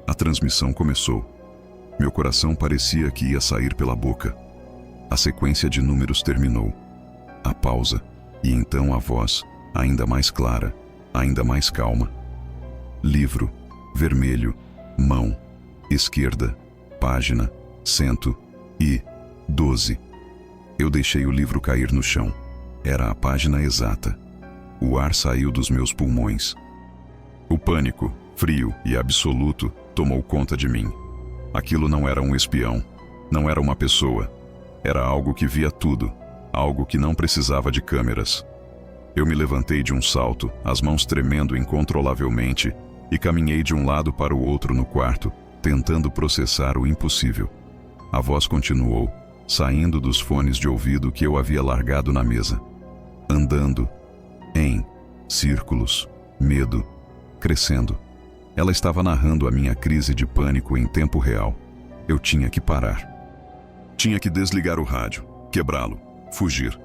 A transmissão começou. Meu coração parecia que ia sair pela boca. A sequência de números terminou. A pausa, e então a voz, ainda mais clara, ainda mais calma. Livro, vermelho, mão, esquerda, página, 112. Eu deixei o livro cair no chão. Era a página exata. O ar saiu dos meus pulmões. O pânico, frio e absoluto, tomou conta de mim. Aquilo não era um espião, não era uma pessoa. Era algo que via tudo, algo que não precisava de câmeras. Eu me levantei de um salto, as mãos tremendo incontrolavelmente, e caminhei de um lado para o outro no quarto, tentando processar o impossível. A voz continuou, saindo dos fones de ouvido que eu havia largado na mesa. Andando, em círculos, medo, crescendo. Ela estava narrando a minha crise de pânico em tempo real. Eu tinha que parar. Tinha que desligar o rádio, quebrá-lo, fugir.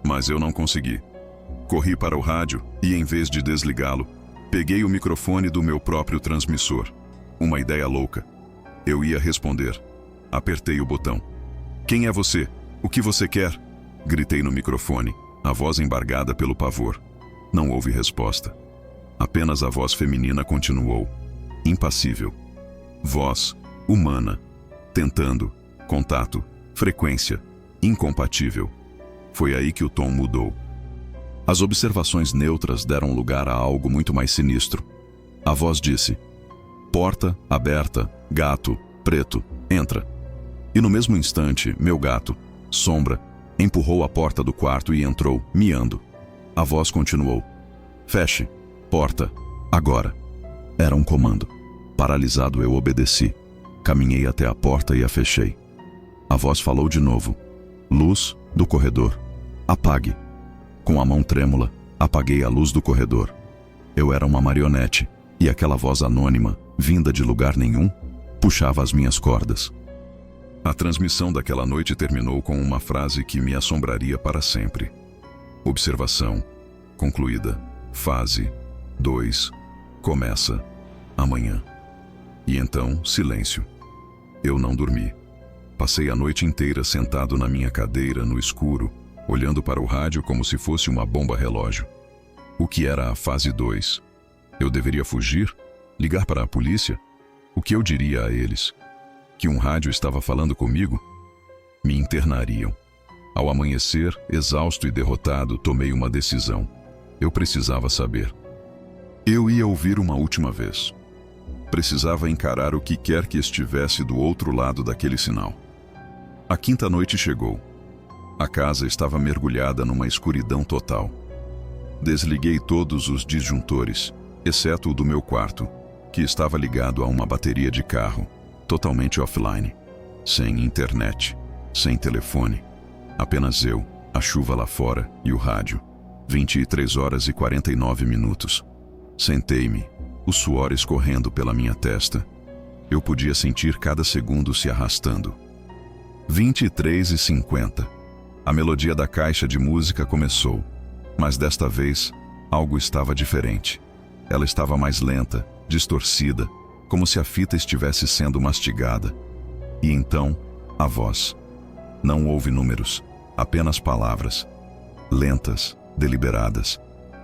Mas eu não consegui. Corri para o rádio e, em vez de desligá-lo, peguei o microfone do meu próprio transmissor. Uma ideia louca. Eu ia responder. Apertei o botão. Quem é você? O que você quer? Gritei no microfone, a voz embargada pelo pavor. Não houve resposta. Apenas a voz feminina continuou. Impassível. Voz, humana. Tentando. Contato. Frequência. Incompatível. Foi aí que o tom mudou. As observações neutras deram lugar a algo muito mais sinistro. A voz disse: porta aberta, gato, preto, entra. E no mesmo instante, meu gato, Sombra, empurrou a porta do quarto e entrou, miando. A voz continuou: feche, porta, agora. Era um comando. Paralisado, eu obedeci. Caminhei até a porta e a fechei. A voz falou de novo: luz do corredor, apague. Com a mão trêmula, apaguei a luz do corredor. Eu era uma marionete, e aquela voz anônima, vinda de lugar nenhum, puxava as minhas cordas. A transmissão daquela noite terminou com uma frase que me assombraria para sempre. Observação concluída. Fase 2. Começa amanhã. E então, silêncio. Eu não dormi. Passei a noite inteira sentado na minha cadeira no escuro, olhando para o rádio como se fosse uma bomba relógio. O que era a fase 2? Eu deveria fugir? Ligar para a polícia? O que eu diria a eles? Que um rádio estava falando comigo? Me internariam. Ao amanhecer, exausto e derrotado, tomei uma decisão. Eu precisava saber. Eu ia ouvir uma última vez. Precisava encarar o que quer que estivesse do outro lado daquele sinal. A quinta noite chegou. A casa estava mergulhada numa escuridão total. Desliguei todos os disjuntores, exceto o do meu quarto, que estava ligado a uma bateria de carro, totalmente offline, sem internet, sem telefone. Apenas eu, a chuva lá fora e o rádio. 23 horas e 49 minutos. Sentei-me, o suor escorrendo pela minha testa. Eu podia sentir cada segundo se arrastando. 23h50. A melodia da caixa de música começou, mas desta vez algo estava diferente. Ela estava mais lenta, distorcida, como se a fita estivesse sendo mastigada. E então, a voz. Não houve números, apenas palavras, lentas, deliberadas,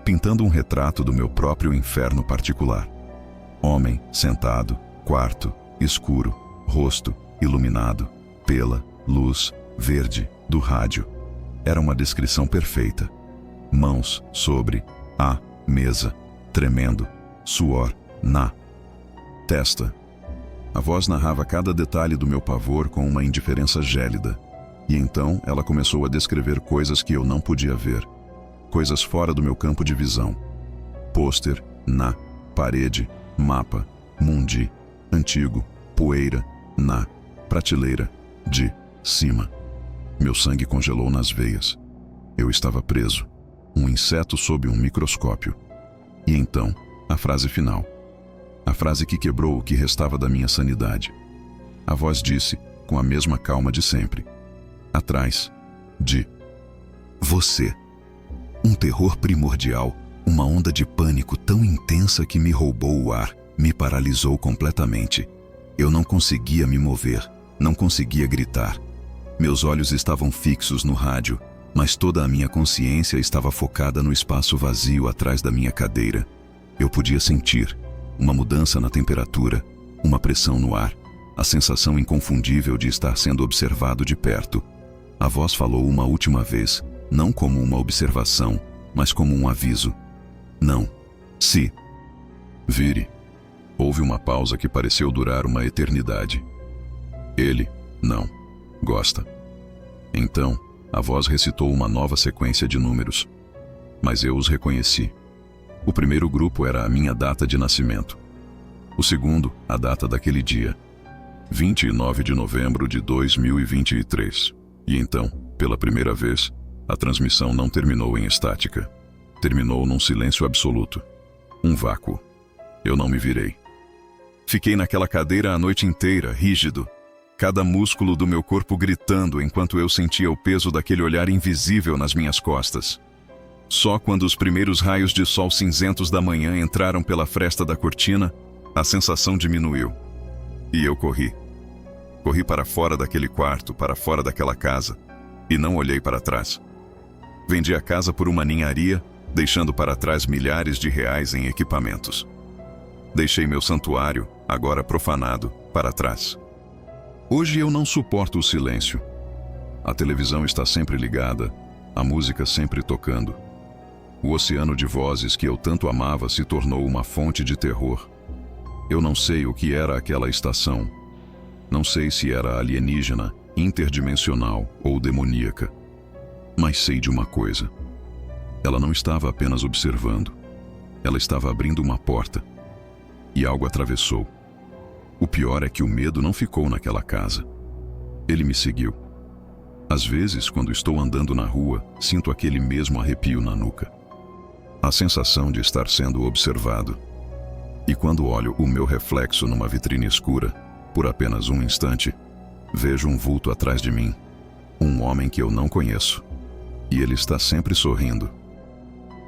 pintando um retrato do meu próprio inferno particular. Homem, sentado, quarto, escuro, rosto, iluminado, pela luz verde do rádio. Era uma descrição perfeita. Mãos sobre a mesa, tremendo, suor na testa. A voz narrava cada detalhe do meu pavor com uma indiferença gélida. E então ela começou a descrever coisas que eu não podia ver. Coisas fora do meu campo de visão. Pôster, na parede, mapa, mundi, antigo, poeira, na prateleira, de cima. Meu sangue congelou nas veias. Eu estava preso, um inseto sob um microscópio. E então, a frase final. A frase que quebrou o que restava da minha sanidade. A voz disse, com a mesma calma de sempre: atrás de você. Um terror primordial, uma onda de pânico tão intensa que me roubou o ar, me paralisou completamente. Eu não conseguia me mover, não conseguia gritar. Meus olhos estavam fixos no rádio, mas toda a minha consciência estava focada no espaço vazio atrás da minha cadeira. Eu podia sentir uma mudança na temperatura, uma pressão no ar, a sensação inconfundível de estar sendo observado de perto. A voz falou uma última vez, não como uma observação, mas como um aviso. Não. Se vire. Houve uma pausa que pareceu durar uma eternidade. Ele não gosta. Então, a voz recitou uma nova sequência de números. Mas eu os reconheci. O primeiro grupo era a minha data de nascimento. O segundo, a data daquele dia. 29 de novembro de 2023. E então, pela primeira vez, a transmissão não terminou em estática. Terminou num silêncio absoluto. Um vácuo. Eu não me virei. Fiquei naquela cadeira a noite inteira, rígido. Cada músculo do meu corpo gritando enquanto eu sentia o peso daquele olhar invisível nas minhas costas. Só quando os primeiros raios de sol cinzentos da manhã entraram pela fresta da cortina, a sensação diminuiu. E eu corri. Corri para fora daquele quarto, para fora daquela casa, e não olhei para trás. Vendi a casa por uma ninharia, deixando para trás milhares de reais em equipamentos. Deixei meu santuário, agora profanado, para trás. Hoje eu não suporto o silêncio. A televisão está sempre ligada, a música sempre tocando. O oceano de vozes que eu tanto amava se tornou uma fonte de terror. Eu não sei o que era aquela estação. Não sei se era alienígena, interdimensional ou demoníaca. Mas sei de uma coisa. Ela não estava apenas observando. Ela estava abrindo uma porta. E algo atravessou. O pior é que o medo não ficou naquela casa. Ele me seguiu. Às vezes, quando estou andando na rua, sinto aquele mesmo arrepio na nuca. A sensação de estar sendo observado. E quando olho o meu reflexo numa vitrine escura, por apenas um instante, vejo um vulto atrás de mim. Um homem que eu não conheço. E ele está sempre sorrindo.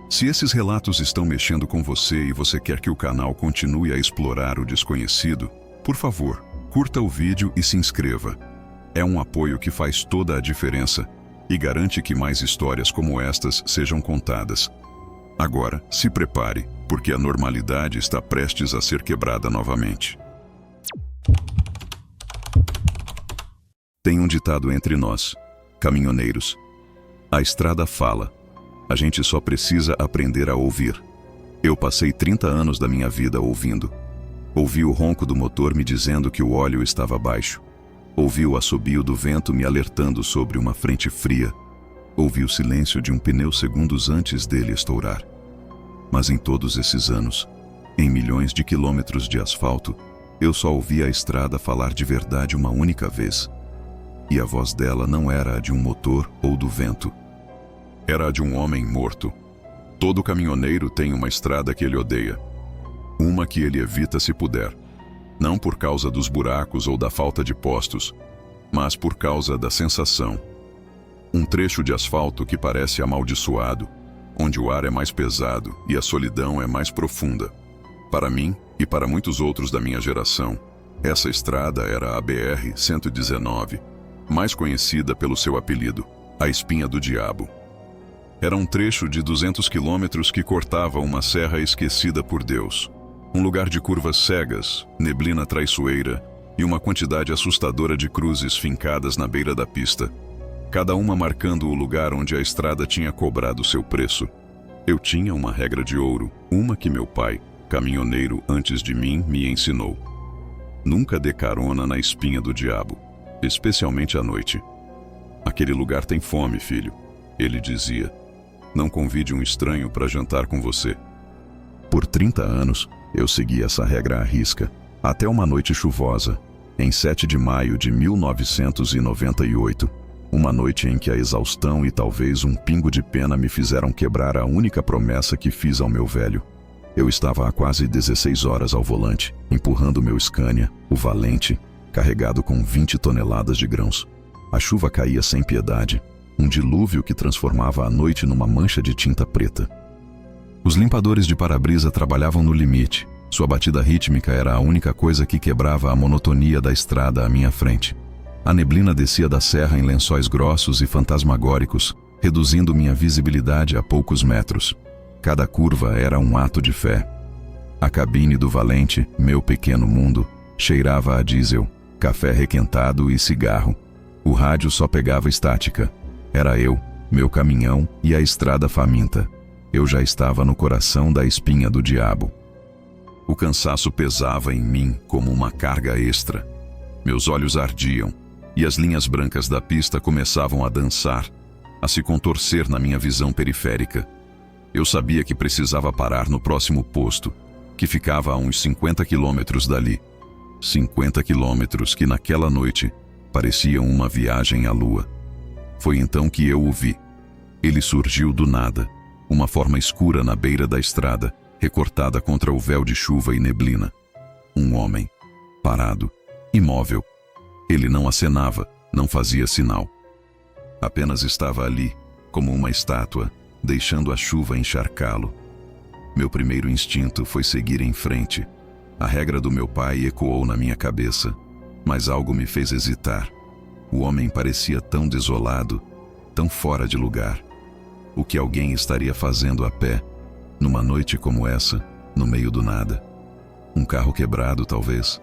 Se esses relatos estão mexendo com você e você quer que o canal continue a explorar o desconhecido, por favor, curta o vídeo e se inscreva. É um apoio que faz toda a diferença e garante que mais histórias como estas sejam contadas. Agora, se prepare, porque a normalidade está prestes a ser quebrada novamente. Tem um ditado entre nós, caminhoneiros. A estrada fala. A gente só precisa aprender a ouvir. Eu passei 30 anos da minha vida ouvindo. Ouvi o ronco do motor me dizendo que o óleo estava baixo. Ouvi o assobio do vento me alertando sobre uma frente fria. Ouvi o silêncio de um pneu segundos antes dele estourar. Mas em todos esses anos, em milhões de quilômetros de asfalto, eu só ouvi a estrada falar de verdade uma única vez. E a voz dela não era a de um motor ou do vento. Era a de um homem morto. Todo caminhoneiro tem uma estrada que ele odeia. Uma que ele evita se puder. Não por causa dos buracos ou da falta de postos, mas por causa da sensação. Um trecho de asfalto que parece amaldiçoado, onde o ar é mais pesado e a solidão é mais profunda. Para mim, e para muitos outros da minha geração, essa estrada era a BR-119, mais conhecida pelo seu apelido, a Espinha do Diabo. Era um trecho de 200 quilômetros que cortava uma serra esquecida por Deus. Um lugar de curvas cegas, neblina traiçoeira e uma quantidade assustadora de cruzes fincadas na beira da pista, cada uma marcando o lugar onde a estrada tinha cobrado seu preço. Eu tinha uma regra de ouro, uma que meu pai, caminhoneiro antes de mim, me ensinou. Nunca dê carona na espinha do diabo, especialmente à noite. Aquele lugar tem fome, filho, ele dizia. Não convide um estranho para jantar com você. Por 30 anos, eu segui essa regra à risca, até uma noite chuvosa, em 7 de maio de 1998, uma noite em que a exaustão e talvez um pingo de pena me fizeram quebrar a única promessa que fiz ao meu velho. Eu estava há quase 16 horas ao volante, empurrando meu Scania, o Valente, carregado com 20 toneladas de grãos. A chuva caía sem piedade, um dilúvio que transformava a noite numa mancha de tinta preta. Os limpadores de para-brisa trabalhavam no limite. Sua batida rítmica era a única coisa que quebrava a monotonia da estrada à minha frente. A neblina descia da serra em lençóis grossos e fantasmagóricos, reduzindo minha visibilidade a poucos metros. Cada curva era um ato de fé. A cabine do Valente, meu pequeno mundo, cheirava a diesel, café requentado e cigarro. O rádio só pegava estática. Era eu, meu caminhão e a estrada faminta. Eu já estava no coração da espinha do diabo. O cansaço pesava em mim como uma carga extra. Meus olhos ardiam e as linhas brancas da pista começavam a dançar, a se contorcer na minha visão periférica. Eu sabia que precisava parar no próximo posto, que ficava a uns 50 quilômetros dali. 50 quilômetros que naquela noite pareciam uma viagem à lua. Foi então que eu o vi. Ele surgiu do nada, uma forma escura na beira da estrada, recortada contra o véu de chuva e neblina. Um homem, parado, imóvel. Ele não acenava, não fazia sinal. Apenas estava ali, como uma estátua, deixando a chuva encharcá-lo. Meu primeiro instinto foi seguir em frente. A regra do meu pai ecoou na minha cabeça, mas algo me fez hesitar. O homem parecia tão desolado, tão fora de lugar. O que alguém estaria fazendo a pé, numa noite como essa, no meio do nada? Um carro quebrado, talvez.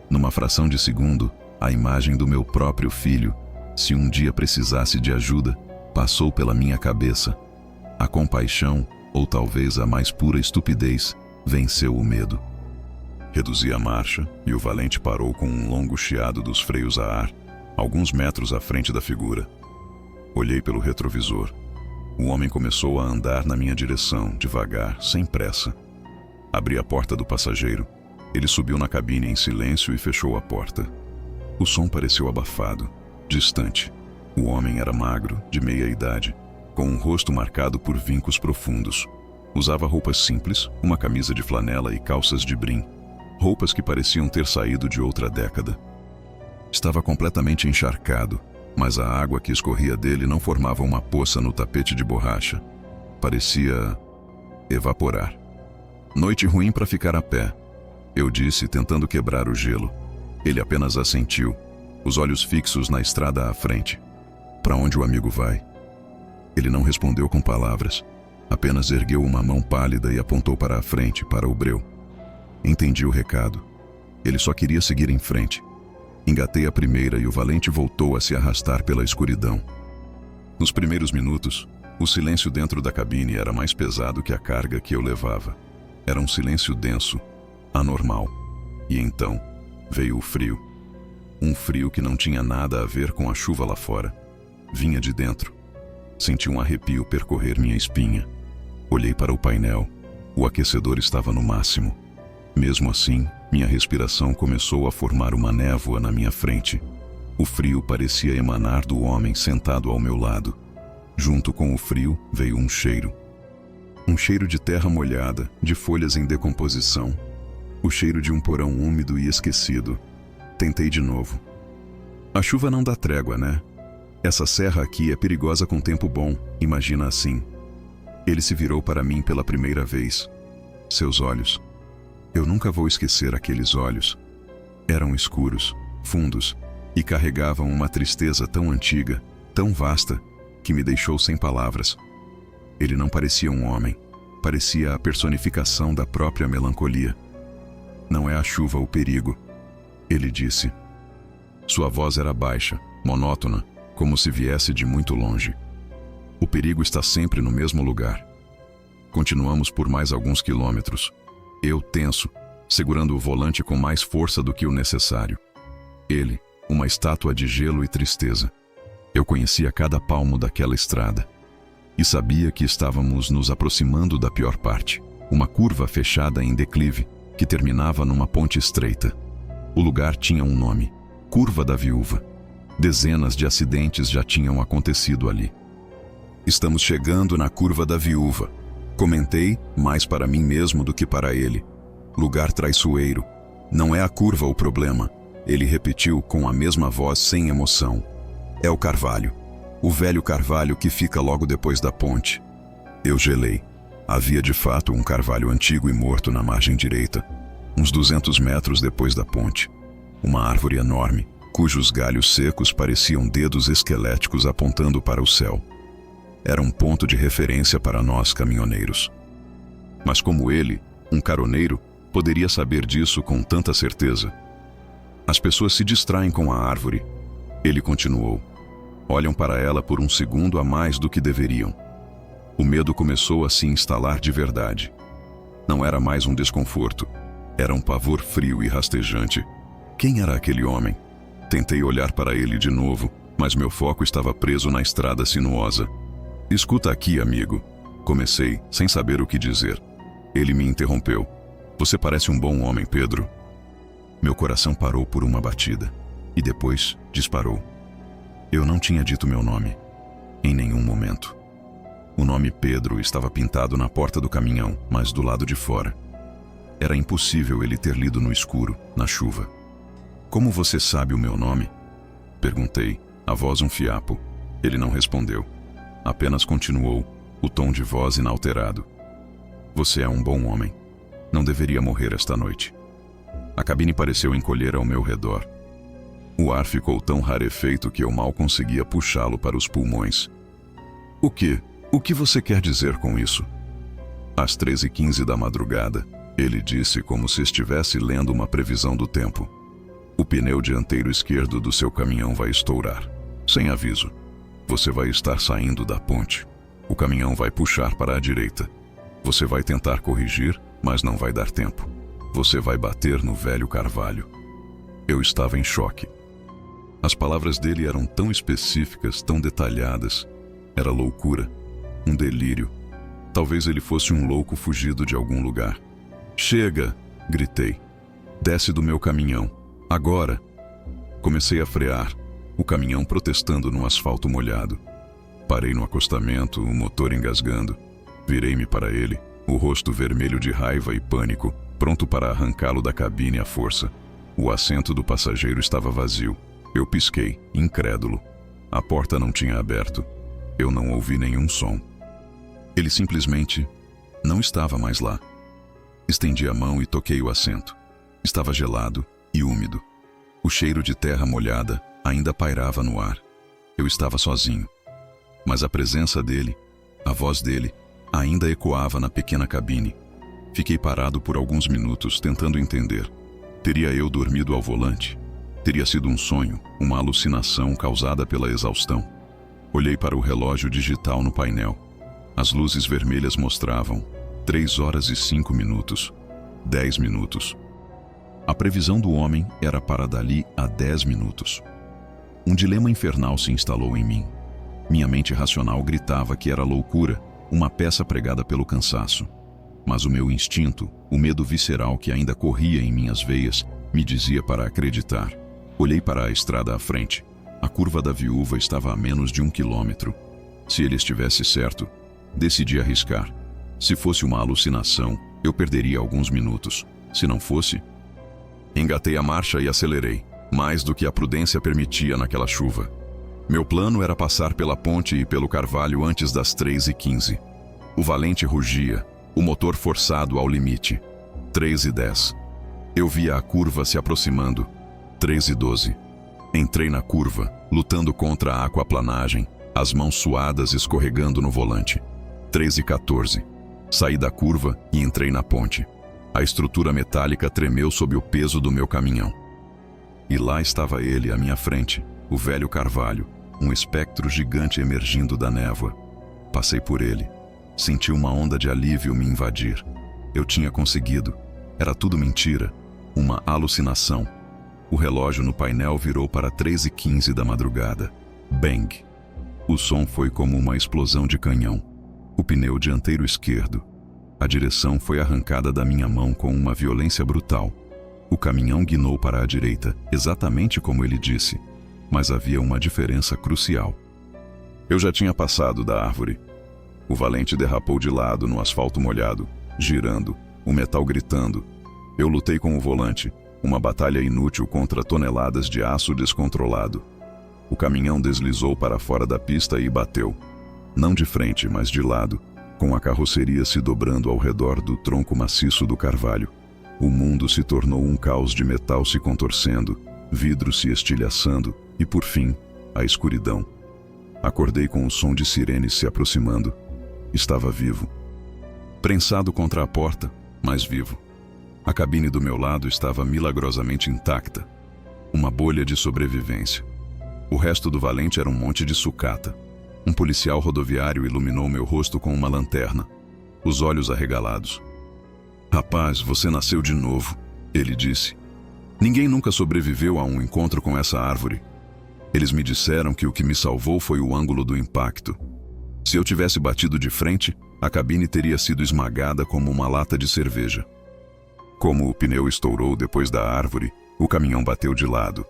Numa fração de segundo, a imagem do meu próprio filho, Se um dia precisasse de ajuda, passou pela minha cabeça. A compaixão, ou talvez a mais pura estupidez, venceu o medo. Reduzi a marcha e o valente parou com um longo chiado dos freios a ar, alguns metros à frente da figura. Olhei pelo retrovisor. O homem começou a andar na minha direção, devagar, sem pressa. Abri a porta do passageiro. Ele subiu na cabine em silêncio e fechou a porta. O som pareceu abafado, distante. O homem era magro, de meia idade, com um rosto marcado por vincos profundos. Usava roupas simples, uma camisa de flanela e calças de brim. Roupas que pareciam ter saído de outra década. Estava completamente encharcado, mas a água que escorria dele não formava uma poça no tapete de borracha. Parecia evaporar. Noite ruim para ficar a pé, eu disse, tentando quebrar o gelo. Ele apenas assentiu, os olhos fixos na estrada à frente. Para onde o amigo vai? Ele não respondeu com palavras, apenas ergueu uma mão pálida e apontou para a frente, para o breu. Entendi o recado. Ele só queria seguir em frente. Engatei a primeira e o valente voltou a se arrastar pela escuridão. Nos primeiros minutos, o silêncio dentro da cabine era mais pesado que a carga que eu levava. Era um silêncio denso, anormal. E então, veio o frio. Um frio que não tinha nada a ver com a chuva lá fora. Vinha de dentro. Senti um arrepio percorrer minha espinha. Olhei para o painel. O aquecedor estava no máximo. Mesmo assim, minha respiração começou a formar uma névoa na minha frente. O frio parecia emanar do homem sentado ao meu lado. Junto com o frio veio um cheiro. Um cheiro de terra molhada, de folhas em decomposição. O cheiro de um porão úmido e esquecido. Tentei de novo. A chuva não dá trégua, né? Essa serra aqui é perigosa com tempo bom, imagina assim. Ele se virou para mim pela primeira vez. Seus olhos. Eu nunca vou esquecer aqueles olhos. Eram escuros, fundos, e carregavam uma tristeza tão antiga, tão vasta, que me deixou sem palavras. Ele não parecia um homem, parecia a personificação da própria melancolia. Não é a chuva o perigo, ele disse. Sua voz era baixa, monótona, como se viesse de muito longe. O perigo está sempre no mesmo lugar. Continuamos por mais alguns quilômetros. Eu tenso, segurando o volante com mais força do que o necessário. Ele, uma estátua de gelo e tristeza. Eu conhecia cada palmo daquela estrada. E sabia que estávamos nos aproximando da pior parte. Uma curva fechada em declive, que terminava numa ponte estreita. O lugar tinha um nome: Curva da Viúva. Dezenas de acidentes já tinham acontecido ali. Estamos chegando na Curva da Viúva. Comentei, mais para mim mesmo do que para ele. Lugar traiçoeiro. Não é a curva o problema. Ele repetiu com a mesma voz sem emoção. É o carvalho. O velho carvalho que fica logo depois da ponte. Eu gelei. Havia de fato um carvalho antigo e morto na margem direita, uns 200 metros depois da ponte. Uma árvore enorme, cujos galhos secos pareciam dedos esqueléticos apontando para o céu. Era um ponto de referência para nós caminhoneiros. Mas como ele, um caroneiro, poderia saber disso com tanta certeza? As pessoas se distraem com a árvore. Ele continuou. Olham para ela por um segundo a mais do que deveriam. O medo começou a se instalar de verdade. Não era mais um desconforto. Era um pavor frio e rastejante. Quem era aquele homem? Tentei olhar para ele de novo, mas meu foco estava preso na estrada sinuosa. Escuta aqui, amigo. Comecei, sem saber o que dizer. Ele me interrompeu. Você parece um bom homem, Pedro. Meu coração parou por uma batida. E depois disparou. Eu não tinha dito meu nome. Em nenhum momento. O nome Pedro estava pintado na porta do caminhão, mas do lado de fora. Era impossível ele ter lido no escuro, na chuva. Como você sabe o meu nome? Perguntei, a voz um fiapo. Ele não respondeu. Apenas continuou, o tom de voz inalterado. Você é um bom homem. Não deveria morrer esta noite. A cabine pareceu encolher ao meu redor. O ar ficou tão rarefeito que eu mal conseguia puxá-lo para os pulmões. O que você quer dizer com isso? Às 13h15 da madrugada, ele disse como se estivesse lendo uma previsão do tempo. O pneu dianteiro esquerdo do seu caminhão vai estourar. sem aviso. Você vai estar saindo da ponte. O caminhão vai puxar para a direita. Você vai tentar corrigir, mas não vai dar tempo. Você vai bater no velho carvalho. Eu estava em choque. As palavras dele eram tão específicas, tão detalhadas. Era loucura, um delírio. Talvez ele fosse um louco fugido de algum lugar. Chega! Gritei. Desce do meu caminhão. Agora! Comecei a frear, o caminhão protestando no asfalto molhado. Parei no acostamento, o motor engasgando. Virei-me para ele, o rosto vermelho de raiva e pânico, pronto para arrancá-lo da cabine à força. O assento do passageiro estava vazio. Eu pisquei, incrédulo. A porta não tinha aberto. Eu não ouvi nenhum som. Ele simplesmente não estava mais lá. Estendi a mão e toquei o assento. Estava gelado e úmido. O cheiro de terra molhada ainda pairava no ar. Eu estava sozinho. Mas a presença dele, a voz dele, ainda ecoava na pequena cabine. Fiquei parado por alguns minutos tentando entender. Teria eu dormido ao volante? Teria sido um sonho, uma alucinação causada pela exaustão? Olhei para o relógio digital no painel. As luzes vermelhas mostravam 3 horas e 5 minutos. 10 minutos. A previsão do homem era para dali a 10 minutos. Um dilema infernal se instalou em mim. Minha mente racional gritava que era loucura, uma peça pregada pelo cansaço. Mas o meu instinto, o medo visceral que ainda corria em minhas veias, me dizia para acreditar. Olhei para a estrada à frente. A curva da Viúva estava a menos de 1 quilômetro. Se ele estivesse certo, decidi arriscar. Se fosse uma alucinação, eu perderia alguns minutos. Se não fosse... Engatei a marcha e acelerei, mais do que a prudência permitia naquela chuva. Meu plano era passar pela ponte e pelo carvalho antes das 3h15. O valente rugia, o motor forçado ao limite. 3h10. Eu via a curva se aproximando. 3h12. Entrei na curva, lutando contra a aquaplanagem, as mãos suadas escorregando no volante. 3h14. Saí da curva e entrei na ponte. A estrutura metálica tremeu sob o peso do meu caminhão. E lá estava ele à minha frente, o velho carvalho, um espectro gigante emergindo da névoa. Passei por ele. Senti uma onda de alívio me invadir. Eu tinha conseguido. Era tudo mentira, uma alucinação. O relógio no painel virou para 3h15 da madrugada. Bang! O som foi como uma explosão de canhão. O pneu dianteiro esquerdo. A direção foi arrancada da minha mão com uma violência brutal. O caminhão guinou para a direita, exatamente como ele disse. Mas havia uma diferença crucial. Eu já tinha passado da árvore. O valente derrapou de lado no asfalto molhado, girando, o metal gritando. Eu lutei com o volante, uma batalha inútil contra toneladas de aço descontrolado. O caminhão deslizou para fora da pista e bateu. Não de frente, mas de lado, com a carroceria se dobrando ao redor do tronco maciço do carvalho. O mundo se tornou um caos de metal se contorcendo, vidro se estilhaçando e, por fim, a escuridão. Acordei com o som de sirenes se aproximando. Estava vivo. Prensado contra a porta, mas vivo. A cabine do meu lado estava milagrosamente intacta. Uma bolha de sobrevivência. O resto do valente era um monte de sucata. Um policial rodoviário iluminou meu rosto com uma lanterna, os olhos arregalados. "Rapaz, você nasceu de novo", ele disse. "Ninguém nunca sobreviveu a um encontro com essa árvore. Eles me disseram que o que me salvou foi o ângulo do impacto. Se eu tivesse batido de frente, a cabine teria sido esmagada como uma lata de cerveja. Como o pneu estourou depois da árvore, o caminhão bateu de lado.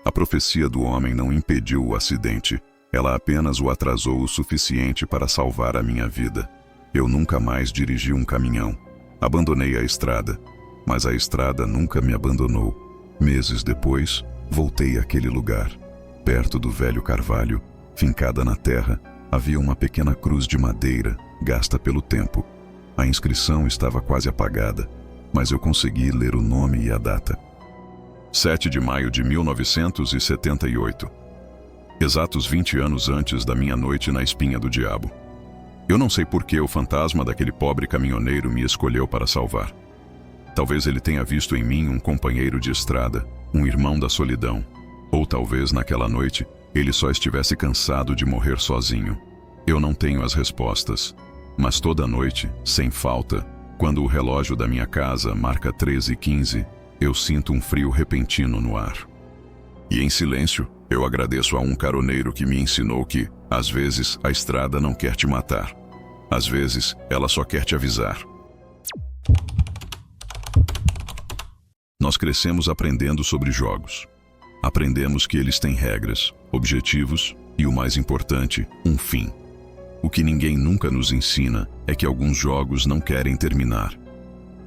A profecia do homem não impediu o acidente. Ela apenas o atrasou o suficiente para salvar a minha vida. Eu nunca mais dirigi um caminhão. Abandonei a estrada, mas a estrada nunca me abandonou. Meses depois, voltei àquele lugar. Perto do velho carvalho, fincada na terra, havia uma pequena cruz de madeira, gasta pelo tempo. A inscrição estava quase apagada, mas eu consegui ler o nome e a data. 7 de maio de 1978. Exatos 20 anos antes da minha noite na espinha do diabo. Eu não sei por que o fantasma daquele pobre caminhoneiro me escolheu para salvar. Talvez ele tenha visto em mim um companheiro de estrada, um irmão da solidão. Ou talvez naquela noite ele só estivesse cansado de morrer sozinho. Eu não tenho as respostas, mas toda noite, sem falta, quando o relógio da minha casa marca 13h15, eu sinto um frio repentino no ar. E em silêncio, eu agradeço a um caroneiro que me ensinou que, às vezes, a estrada não quer te matar. Às vezes, ela só quer te avisar. Nós crescemos aprendendo sobre jogos. Aprendemos que eles têm regras, objetivos e, o mais importante, um fim. O que ninguém nunca nos ensina é que alguns jogos não querem terminar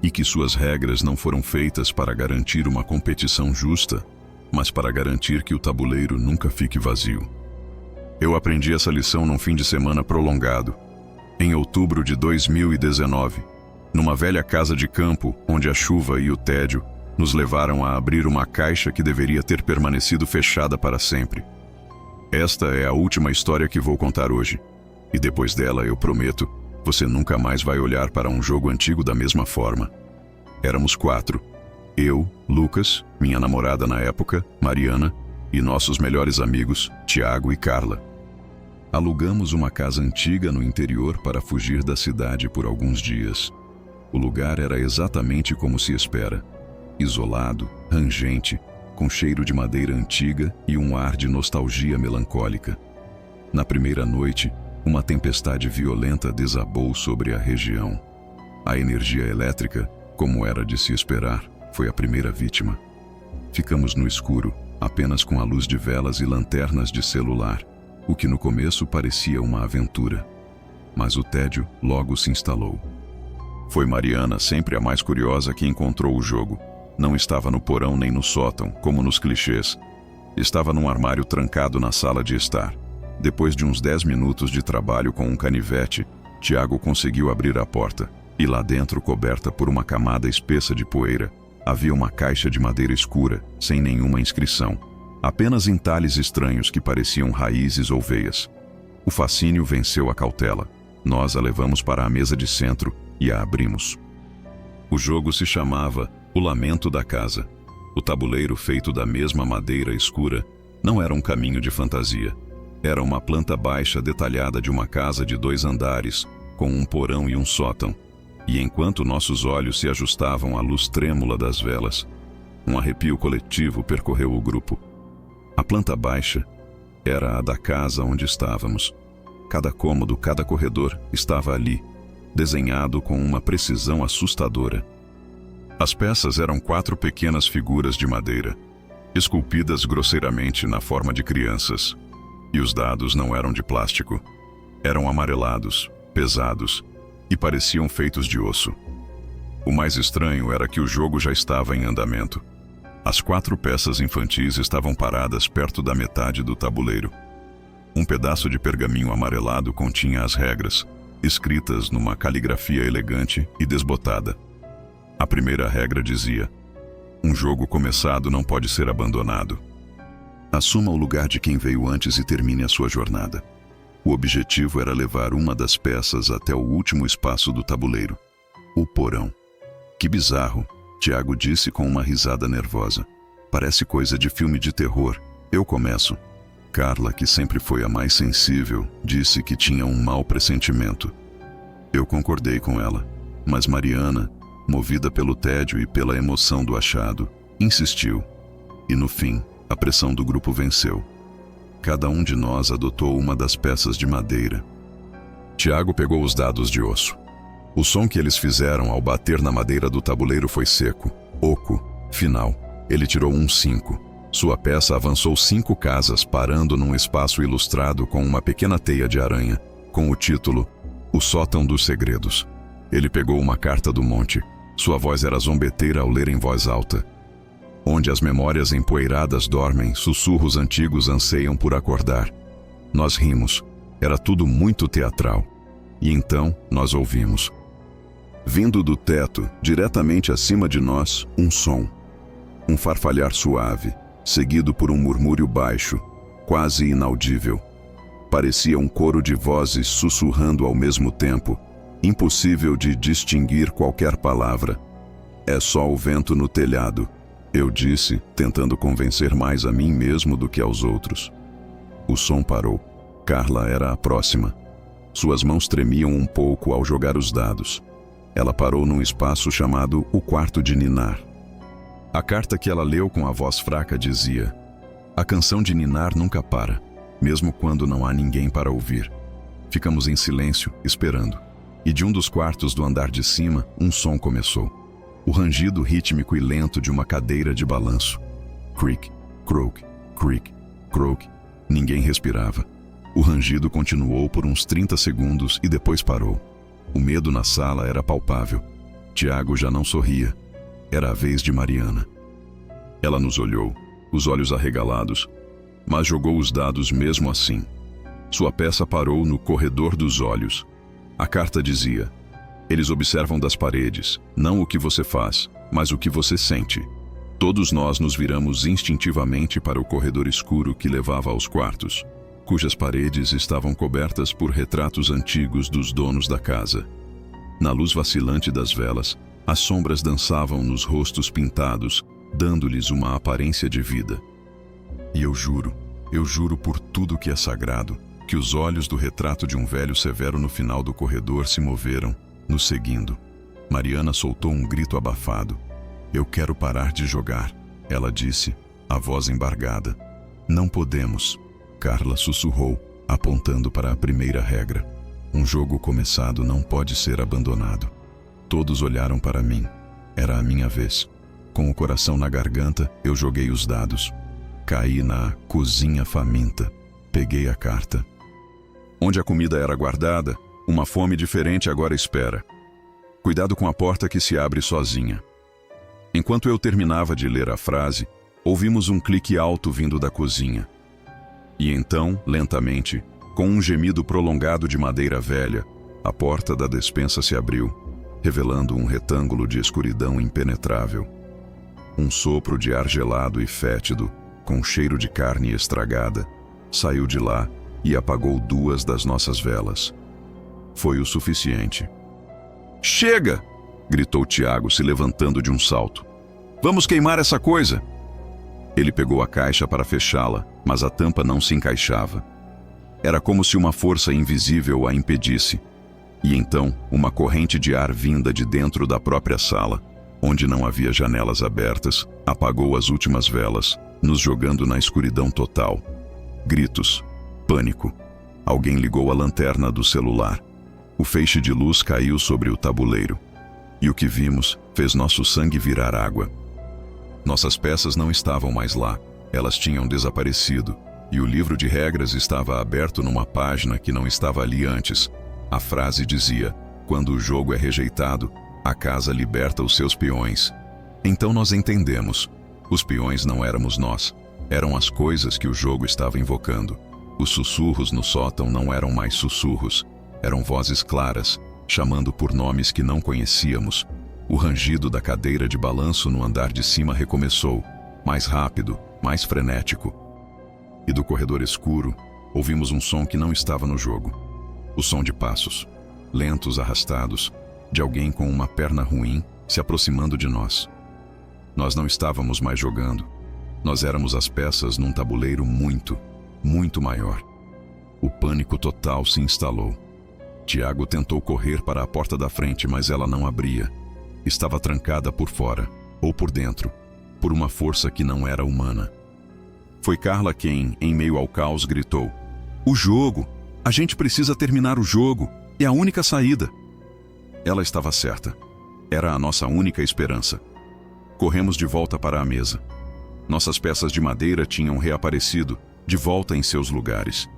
e que suas regras não foram feitas para garantir uma competição justa, mas para garantir que o tabuleiro nunca fique vazio. Eu aprendi essa lição num fim de semana prolongado, em outubro de 2019, numa velha casa de campo onde a chuva e o tédio nos levaram a abrir uma caixa que deveria ter permanecido fechada para sempre. Esta é a última história que vou contar hoje, e depois dela, eu prometo, você nunca mais vai olhar para um jogo antigo da mesma forma. Éramos 4. Eu, Lucas, minha namorada na época, Mariana, e nossos melhores amigos, Tiago e Carla. Alugamos uma casa antiga no interior para fugir da cidade por alguns dias. O lugar era exatamente como se espera. Isolado, rangente, com cheiro de madeira antiga e um ar de nostalgia melancólica. Na primeira noite, uma tempestade violenta desabou sobre a região. A energia elétrica, como era de se esperar, foi a primeira vítima. Ficamos no escuro, apenas com a luz de velas e lanternas de celular, o que no começo parecia uma aventura. Mas o tédio logo se instalou. Foi Mariana, sempre a mais curiosa, que encontrou o jogo. Não estava no porão nem no sótão, como nos clichês. Estava num armário trancado na sala de estar. Depois de uns 10 minutos de trabalho com um canivete, Tiago conseguiu abrir a porta, e lá dentro, coberta por uma camada espessa de poeira, havia uma caixa de madeira escura, sem nenhuma inscrição, apenas entalhes estranhos que pareciam raízes ou veias. O fascínio venceu a cautela. Nós a levamos para a mesa de centro e a abrimos. O jogo se chamava O Lamento da Casa. O tabuleiro, feito da mesma madeira escura, não era um caminho de fantasia. Era uma planta baixa detalhada de uma casa de 2 andares, com um porão e um sótão. E enquanto nossos olhos se ajustavam à luz trêmula das velas, um arrepio coletivo percorreu o grupo. A planta baixa era a da casa onde estávamos. Cada cômodo, cada corredor estava ali, desenhado com uma precisão assustadora. As peças eram 4 pequenas figuras de madeira, esculpidas grosseiramente na forma de crianças. E os dados não eram de plástico. Eram amarelados, pesados e pareciam feitos de osso. O mais estranho era que o jogo já estava em andamento. As 4 peças infantis estavam paradas perto da metade do tabuleiro. Um pedaço de pergaminho amarelado continha as regras, escritas numa caligrafia elegante e desbotada. A primeira regra dizia: um jogo começado não pode ser abandonado. Assuma o lugar de quem veio antes e termine a sua jornada. O objetivo era levar uma das peças até o último espaço do tabuleiro, o porão. Que bizarro, Tiago disse com uma risada nervosa. Parece coisa de filme de terror. Eu começo. Carla, que sempre foi a mais sensível, disse que tinha um mau pressentimento. Eu concordei com ela, mas Mariana, movida pelo tédio e pela emoção do achado, insistiu. E no fim, a pressão do grupo venceu. Cada um de nós adotou uma das peças de madeira. Tiago pegou os dados de osso. O som que eles fizeram ao bater na madeira do tabuleiro foi seco, oco, final. Ele tirou um 5. Sua peça avançou 5 casas, parando num espaço ilustrado com uma pequena teia de aranha, com o título O Sótão dos Segredos. Ele pegou uma carta do monte. Sua voz era zombeteira ao ler em voz alta. Onde as memórias empoeiradas dormem, sussurros antigos anseiam por acordar. Nós rimos. Era tudo muito teatral. E então nós ouvimos. Vindo do teto, diretamente acima de nós, um som. Um farfalhar suave, seguido por um murmúrio baixo, quase inaudível. Parecia um coro de vozes sussurrando ao mesmo tempo, impossível de distinguir qualquer palavra. É só o vento no telhado, eu disse, tentando convencer mais a mim mesmo do que aos outros. O som parou. Carla era a próxima. Suas mãos tremiam um pouco ao jogar os dados. Ela parou num espaço chamado o quarto de ninar. A carta que ela leu com a voz fraca dizia: a canção de ninar nunca para, mesmo quando não há ninguém para ouvir. Ficamos em silêncio, esperando. E de um dos quartos do andar de cima, um som começou. O rangido rítmico e lento de uma cadeira de balanço. Creak, croak, creak, croak. Ninguém respirava. O rangido continuou por uns 30 segundos e depois parou. O medo na sala era palpável. Tiago já não sorria. Era a vez de Mariana. Ela nos olhou, os olhos arregalados, mas jogou os dados mesmo assim. Sua peça parou no corredor dos olhos. A carta dizia: eles observam das paredes, não o que você faz, mas o que você sente. Todos nós nos viramos instintivamente para o corredor escuro que levava aos quartos, cujas paredes estavam cobertas por retratos antigos dos donos da casa. Na luz vacilante das velas, as sombras dançavam nos rostos pintados, dando-lhes uma aparência de vida. E eu juro por tudo que é sagrado, que os olhos do retrato de um velho severo no final do corredor se moveram, nos seguindo. Mariana soltou um grito abafado. Eu quero parar de jogar, ela disse, a voz embargada. Não podemos, Carla sussurrou, apontando para a primeira regra. Um jogo começado não pode ser abandonado. Todos olharam para mim. Era a minha vez. Com o coração na garganta, eu joguei os dados. Caí na cozinha faminta. Peguei a carta. Onde a comida era guardada, uma fome diferente agora espera. Cuidado com a porta que se abre sozinha. Enquanto eu terminava de ler a frase, ouvimos um clique alto vindo da cozinha. E então, lentamente, com um gemido prolongado de madeira velha, a porta da despensa se abriu, revelando um retângulo de escuridão impenetrável. Um sopro de ar gelado e fétido, com cheiro de carne estragada, saiu de lá e apagou 2 das nossas velas. Foi o suficiente. Chega! Gritou Tiago, se levantando de um salto. Vamos queimar essa coisa! Ele pegou a caixa para fechá-la, mas a tampa não se encaixava. Era como se uma força invisível a impedisse. E então, uma corrente de ar vinda de dentro da própria sala, onde não havia janelas abertas, apagou as últimas velas, nos jogando na escuridão total. Gritos. Pânico. Alguém ligou a lanterna do celular. O feixe de luz caiu sobre o tabuleiro. E o que vimos fez nosso sangue virar água. Nossas peças não estavam mais lá. Elas tinham desaparecido. E o livro de regras estava aberto numa página que não estava ali antes. A frase dizia: quando o jogo é rejeitado, a casa liberta os seus peões. Então nós entendemos. Os peões não éramos nós. Eram as coisas que o jogo estava invocando. Os sussurros no sótão não eram mais sussurros. Eram vozes claras, chamando por nomes que não conhecíamos. O rangido da cadeira de balanço no andar de cima recomeçou, mais rápido, mais frenético. E do corredor escuro, ouvimos um som que não estava no jogo. O som de passos, lentos, arrastados, de alguém com uma perna ruim se aproximando de nós. Nós não estávamos mais jogando. Nós éramos as peças num tabuleiro muito, muito maior. O pânico total se instalou. Tiago tentou correr para a porta da frente, mas ela não abria. Estava trancada por fora, ou por dentro, por uma força que não era humana. Foi Carla quem, em meio ao caos, gritou: "O jogo! A gente precisa terminar o jogo! É a única saída!" Ela estava certa. Era a nossa única esperança. Corremos de volta para a mesa. Nossas peças de madeira tinham reaparecido, de volta em seus lugares.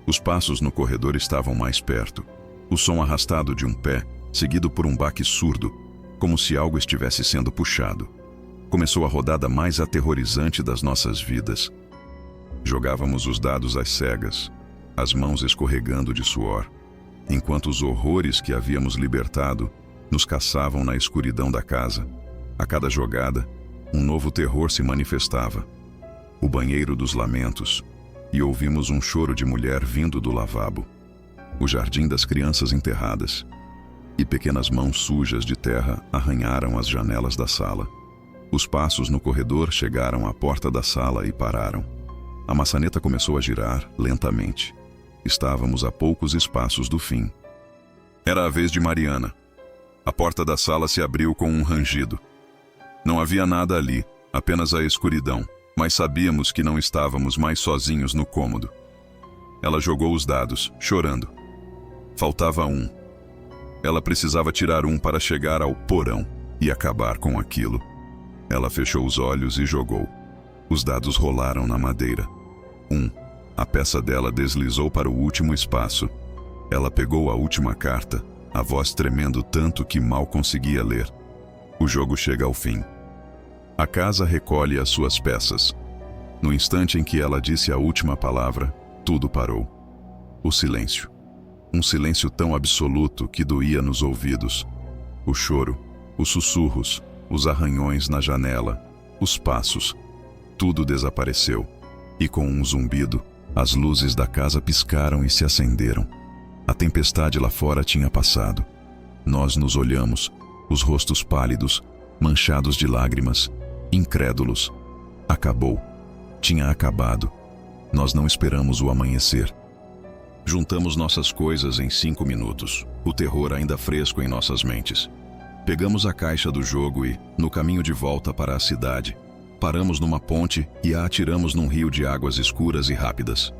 Os passos no corredor estavam mais perto. O som arrastado de um pé, seguido por um baque surdo, como se algo estivesse sendo puxado. Começou a rodada mais aterrorizante das nossas vidas. Jogávamos os dados às cegas, as mãos escorregando de suor, enquanto os horrores que havíamos libertado nos caçavam na escuridão da casa. A cada jogada, um novo terror se manifestava. O banheiro dos lamentos, e ouvimos um choro de mulher vindo do lavabo. O jardim das crianças enterradas, e pequenas mãos sujas de terra arranharam as janelas da sala. Os passos no corredor chegaram à porta da sala e pararam. A maçaneta começou a girar lentamente. Estávamos a poucos espaços do fim. Era a vez de Mariana. A porta da sala se abriu com um rangido. Não havia nada ali, apenas a escuridão, mas sabíamos que não estávamos mais sozinhos no cômodo. Ela jogou os dados, chorando. Faltava um. Ela precisava tirar um para chegar ao porão e acabar com aquilo. Ela fechou os olhos e jogou. Os dados rolaram na madeira. A peça dela deslizou para o último espaço. Ela pegou a última carta, a voz tremendo tanto que mal conseguia ler. O jogo chega ao fim. A casa recolhe as suas peças. No instante em que ela disse a última palavra, tudo parou. O silêncio. Um silêncio tão absoluto que doía nos ouvidos. O choro, os sussurros, os arranhões na janela, os passos. Tudo desapareceu. E com um zumbido, as luzes da casa piscaram e se acenderam. A tempestade lá fora tinha passado. Nós nos olhamos, os rostos pálidos, manchados de lágrimas, incrédulos. Acabou. Tinha acabado. Nós não esperamos o amanhecer. Juntamos nossas coisas em 5 minutos, o terror ainda fresco em nossas mentes. Pegamos a caixa do jogo e, no caminho de volta para a cidade, paramos numa ponte e a atiramos num rio de águas escuras e rápidas.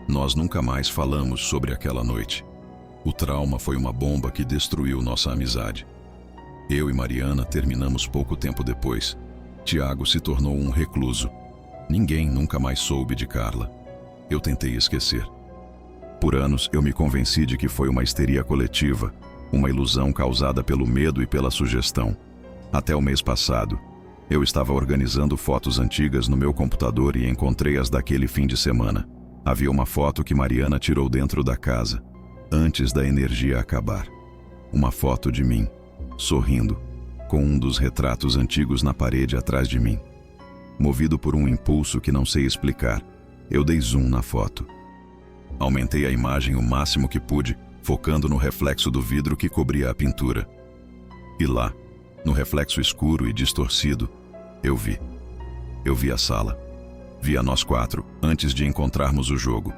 Nós nunca mais falamos sobre aquela noite. O trauma foi uma bomba que destruiu nossa amizade. Eu e Mariana terminamos pouco tempo depois. Tiago se tornou um recluso. Ninguém nunca mais soube de Carla. Eu tentei esquecer. Por anos eu me convenci de que foi uma histeria coletiva, uma ilusão causada pelo medo e pela sugestão. Até o mês passado, eu estava organizando fotos antigas no meu computador e encontrei as daquele fim de semana. Havia uma foto que Mariana tirou dentro da casa, antes da energia acabar. Uma foto de mim, sorrindo, com um dos retratos antigos na parede atrás de mim. Movido por um impulso que não sei explicar, eu dei zoom na foto. Aumentei a imagem o máximo que pude, focando no reflexo do vidro que cobria a pintura. E lá, no reflexo escuro e distorcido, eu vi. Eu vi a sala. Vi a nós 4, antes de encontrarmos o jogo.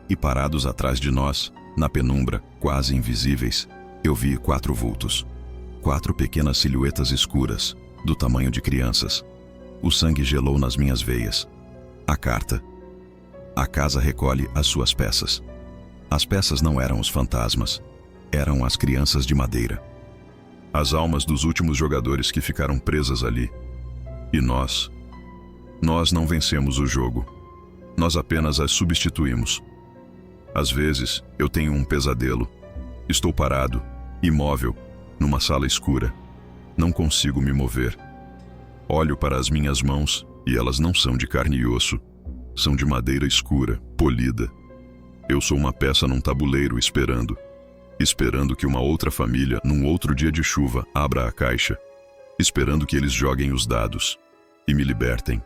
E parados atrás de nós, na penumbra, quase invisíveis, eu vi 4 vultos. 4 pequenas silhuetas escuras, do tamanho de crianças. O sangue gelou nas minhas veias. A carta. A casa recolhe as suas peças. As peças não eram os fantasmas, eram as crianças de madeira. As almas dos últimos jogadores que ficaram presas ali. E nós não vencemos o jogo. Nós apenas as substituímos. Às vezes, eu tenho um pesadelo. Estou parado, imóvel, numa sala escura. Não consigo me mover. Olho para as minhas mãos e elas não são de carne e osso. São de madeira escura, polida. Eu sou uma peça num tabuleiro esperando que uma outra família, num outro dia de chuva, abra a caixa, esperando que eles joguem os dados e me libertem.